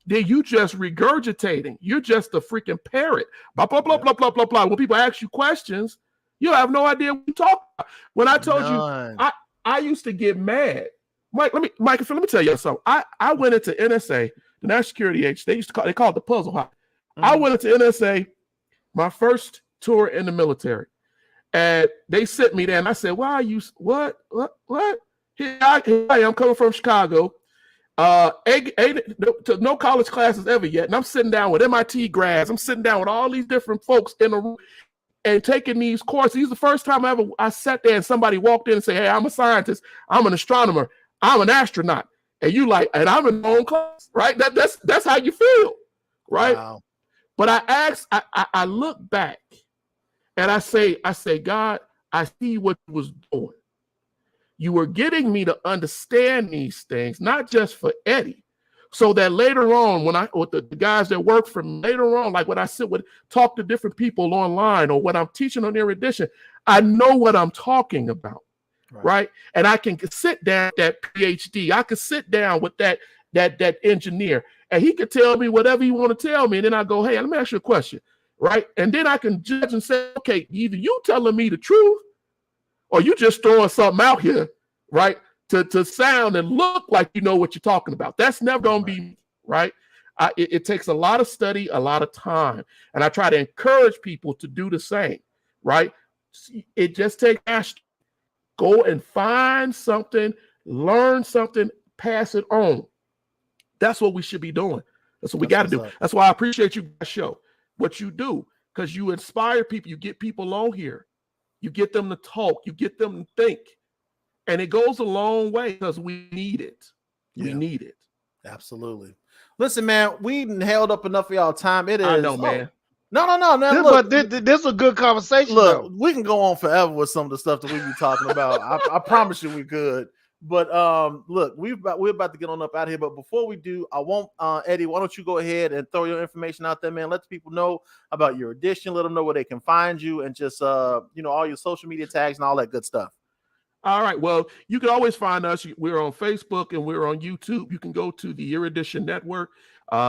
S3: then you just regurgitating. You're just a freaking parrot. Blah, blah, blah, blah, blah, blah, blah. When people ask you questions, you have no idea what you talk about. When I told you, I used to get mad. Mike, let me tell you something. I went into NSA, the National Security Agency. They call it the puzzle hop. Mm-hmm. I went into NSA, my first tour in the military, and they sent me there. And I said, "Why are you? What? Here I am coming from Chicago. No college classes ever yet, and I'm sitting down with MIT grads. I'm sitting down with all these different folks in the room." And taking these courses. This is the first time I sat there and somebody walked in and said, hey, I'm a scientist, I'm an astronomer, I'm an astronaut. And you like, and I'm in my own class, right? That's how you feel, right? Wow. But I look back and I say, God, I see what you was doing. You were getting me to understand these things, not just for Eddie. So that later on, when with the guys that work for me, later on, like when I talk to different people online or when I'm teaching on Erudition, I know what I'm talking about, right? And I can sit down with that PhD. I can sit down with that engineer, and he could tell me whatever he want to tell me. And then I go, hey, let me ask you a question, right? And then I can judge and say, okay, either you telling me the truth or you just throwing something out here, right? To sound and look like you know what you're talking about. That's never going to be right. It takes a lot of study, a lot of time. And I try to encourage people to do the same, right? It just takes mastery. Go and find something, learn something, pass it on. That's what we should be doing. That's what we got to do. That's why I appreciate you guys show what you do. because you inspire people. You get people on here. You get them to talk. You get them to think. And it goes a long way because we need it. Yeah. We need it.
S1: Absolutely. Listen, man, we held up enough of y'all time. It is.
S3: I know, man.
S1: No.
S2: This is a good conversation.
S1: Look, we can go on forever with some of the stuff that we be talking about. I promise you we could. But look, we're about to get on up out of here. But before we do, I want Eddie, why don't you go ahead and throw your information out there, man? Let the people know about your Erudition. Let them know where they can find you, and just all your social media tags and all that good stuff.
S3: All right. Well, you can always find us. We're on Facebook and we're on YouTube. You can go to the Erudition Network,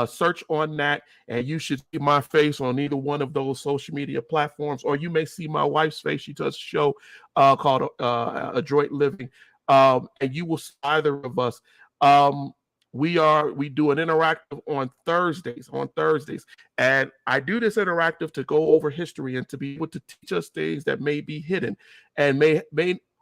S3: search on that, and you should see my face on either one of those social media platforms, or you may see my wife's face. She does a show called Adroit Living, and you will see either of us. We do an interactive on Thursdays, and I do this interactive to go over history and to be able to teach us things that may be hidden and may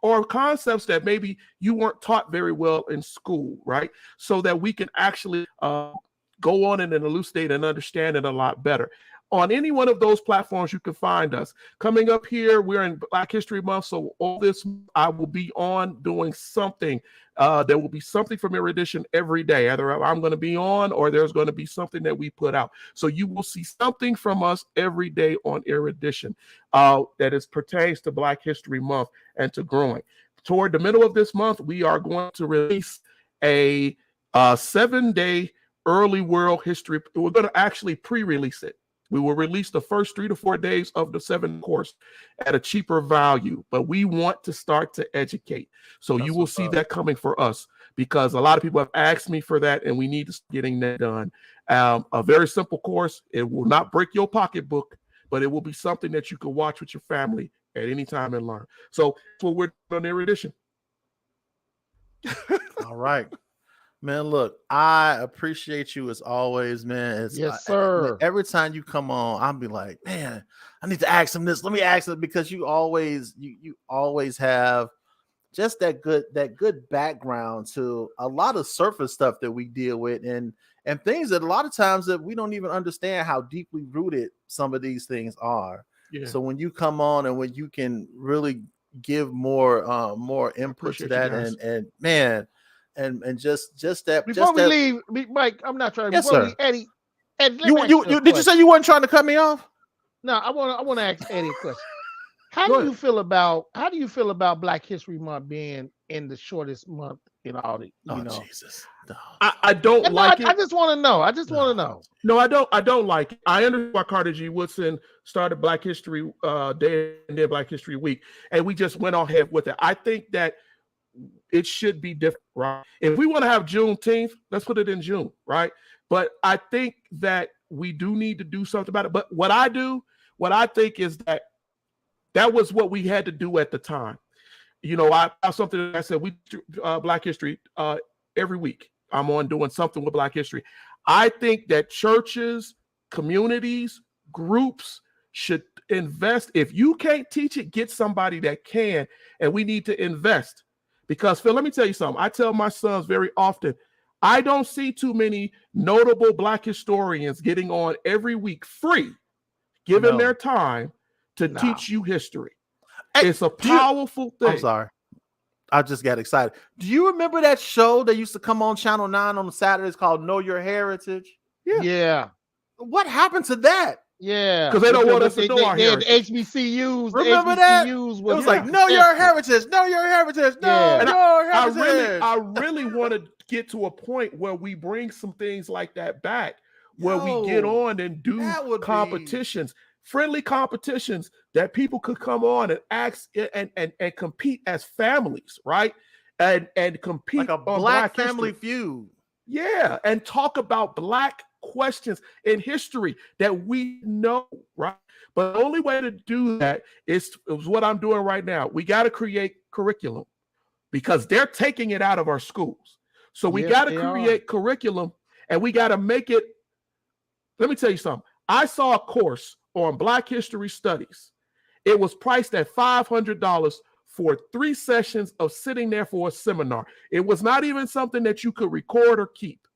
S3: or concepts that maybe you weren't taught very well in school, right? So that we can actually go on and elucidate and understand it a lot better. On any one of those platforms, you can find us. Coming up here, we're in Black History Month, so all this I will be on doing something. There will be something from Erudition every day. Either I'm going to be on or there's going to be something that we put out. So you will see something from us every day on Erudition that pertains to Black History Month and to growing. Toward the middle of this month, we are going to release a 7-day early world history. We're going to actually pre-release it. We will release the first 3 to 4 days of the 7 course at a cheaper value, but we want to start to educate. So you will see that coming for us, because a lot of people have asked me for that, and we need to start getting that done. A very simple course. It will not break your pocketbook, but it will be something that you can watch with your family at any time and learn. So that's what we're doing on Erudition.
S1: All right. Man, look, I appreciate you as always, man.
S2: Yes, sir.
S1: Every time you come on, I'll be like, man, I need to ask him this. Let me ask him, because you always have just that good background to a lot of surface stuff that we deal with, and things that a lot of times that we don't even understand how deeply rooted some of these things are. Yeah. So when you come on and when you can really give more input to that, and man. And just that.
S2: Before we leave, Mike, I'm not trying to.
S1: Yes, sir.
S2: Eddie,
S1: did you say you weren't trying to cut me off?
S2: No, I want to ask Eddie a question. How do you feel about Black History Month being in the shortest month in all the?
S1: Jesus.
S3: No. I don't like it.
S2: I just want to know. Want to know.
S3: No, I don't like it. I understand why Carter G. Woodson started Black History Day and then Black History Week, and we just went ahead with it. I think that it should be different, right? If we want to have Juneteenth, let's put it in June, right? But I think that we do need to do something about it. But what I think is that was what we had to do at the time. I have something that I said, we Black History every week. I'm on doing something with Black History. I think that churches, communities, groups should invest. If you can't teach it, get somebody that can, and we need to invest. Because, Phil, let me tell you something. I tell my sons very often, I don't see too many notable Black historians getting on every week free, giving their time to teach you history. Hey, it's a powerful thing.
S1: I'm sorry. I just got excited. Do you remember that show that used to come on Channel 9 on Saturdays called Know Your Heritage?
S2: Yeah.
S1: What happened to that?
S2: Yeah,
S3: because they don't want us to know our heritage.
S2: HBCUs.
S1: Remember that? It was like, know your heritage, know your heritage, know your heritage.
S3: I really want to get to a point where we bring some things like that back, where we get on and do competitions, friendly competitions that people could come on and ask and compete as families, right? And compete
S1: like a Black family feud.
S3: Yeah, and talk about Black questions in history that we know, right? But the only way to do that is what I'm doing right now. We got to create curriculum, because they're taking it out of our schools. So we got to create curriculum, and we got to make it. Let me tell you something. I saw a course on Black History Studies. It was priced at $500 for 3 sessions of sitting there for a seminar. It was not even something that you could record or keep,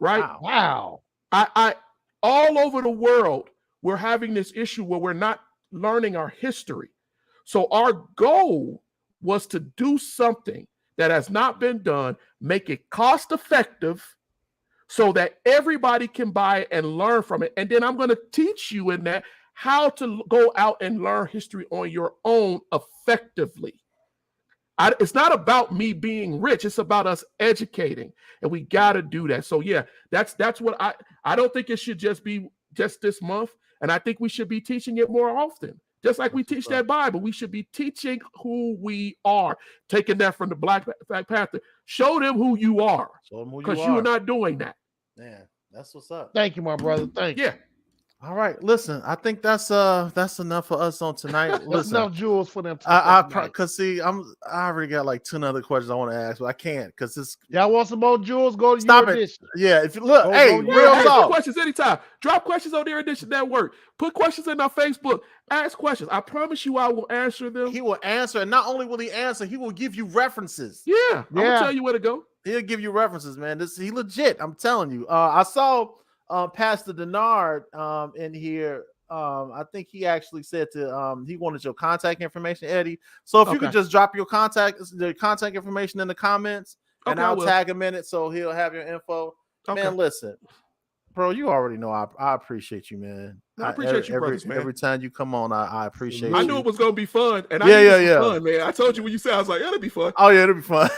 S3: right?
S2: Wow.
S3: I all over the world, we're having this issue where we're not learning our history. So our goal was to do something that has not been done, make it cost effective so that everybody can buy it and learn from it. And then I'm going to teach you in that how to go out and learn history on your own effectively. It's not about me being rich. It's about us educating, and we got to do that. So yeah, that's what I don't think it should just be just this month, and I think we should be teaching it more often. Just like we teach that Bible, we should be teaching who we are, taking that from the Black Panther. Show them who you are, because you're not doing that.
S1: Man, that's what's up.
S2: Thank you, my brother. Thank you.
S3: Yeah.
S1: All right, listen. I think that's enough for us on tonight. Listen,
S2: enough jewels for them.
S1: Cause see, I already got like 2 other questions I want to ask, but I can't because this.
S2: Y'all want some more jewels? Go to
S1: Stop
S2: your
S1: it.
S2: edition.
S1: Yeah, if you look, real talk.
S3: Questions anytime. Drop questions on the Erudition Network. Put questions in our Facebook. Ask questions. I promise you, I will answer them.
S1: He will answer, and not only will he answer, he will give you references.
S3: Yeah, I'm gonna tell you where to go.
S1: He'll give you references, man. He legit. I'm telling you. I saw Pastor Denard in here. I think he actually said he wanted your contact information, Eddie. So if you could just drop your contact information in the comments, and I'll tag him in it so he'll have your info. Man, listen, bro, you already know I appreciate you, man.
S3: I appreciate you, brothers, man.
S1: Every time you come on, I appreciate you.
S3: I knew it was gonna be fun, and fun, man. I told you when you said, I was like, it'll be fun.
S1: Oh yeah, it'll be fun.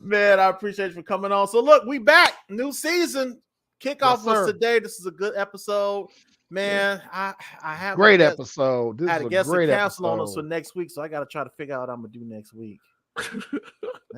S1: Man, I appreciate you for coming on. So look, we back. New season. Kickoff was today. This is a good episode. Man, I have
S2: great episode.
S1: I had a guest to cancel on us for next week, so I gotta try to figure out what I'm gonna do next week.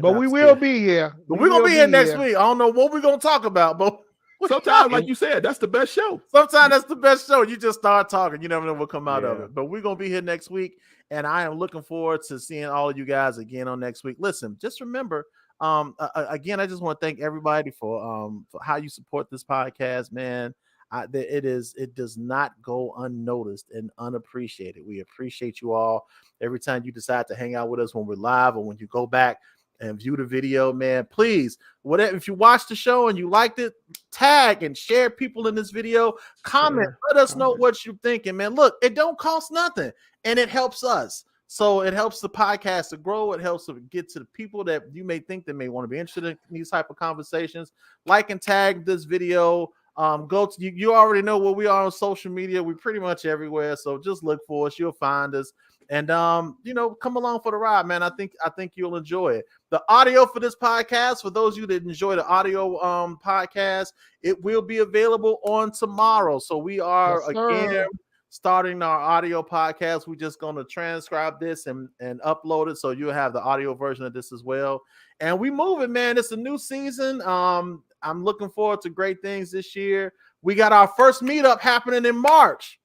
S2: But we will be here.
S1: But we're gonna be here next week. I don't know what we're gonna talk about, but
S3: sometimes, like you said, that's the best show.
S1: Sometimes that's the best show. You just start talking. You never know what come out of it. But we're going to be here next week, and I am looking forward to seeing all of you guys again on next week. Listen, just remember, again, I just want to thank everybody for how you support this podcast, man. It does not go unnoticed and unappreciated. We appreciate you all every time you decide to hang out with us when we're live or when you go back and view the video, man. Please, whatever, if you watched the show and you liked it, tag and share people in this video, comment, let us know what you're thinking, man. Look, it don't cost nothing, and it helps us. So it helps the podcast to grow. It helps to get to the people that you may think that may want to be interested in these type of conversations. Like and tag this video. Go to you already know where we are on social media. We're pretty much everywhere. So just look for us. You'll find us. And come along for the ride, man. I think you'll enjoy it. The audio for this podcast, for those of you that enjoy the audio podcast, it will be available on tomorrow. So we are again starting our audio podcast. We're just going to transcribe this and upload it, so you'll have the audio version of this as well. And we moving, man. It's a new season. I'm looking forward to great things this year. We got our first meetup happening in March.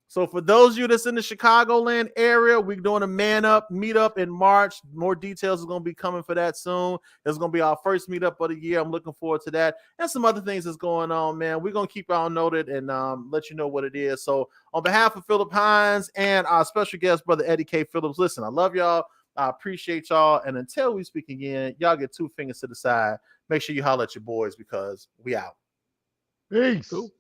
S1: So for those of you that's in the Chicagoland area, we're doing a man up meetup in March. More details are going to be coming for that soon. It's going to be our first meetup of the year. I'm looking forward to that. And some other things that's going on, man. We're going to keep y'all noted and let you know what it is. So on behalf of Philip Hines and our special guest, brother Eddie K Phillips, listen, I love y'all. I appreciate y'all. And until we speak again, y'all get 2 fingers to the side. Make sure you holler at your boys because we out.
S2: Peace. Cool.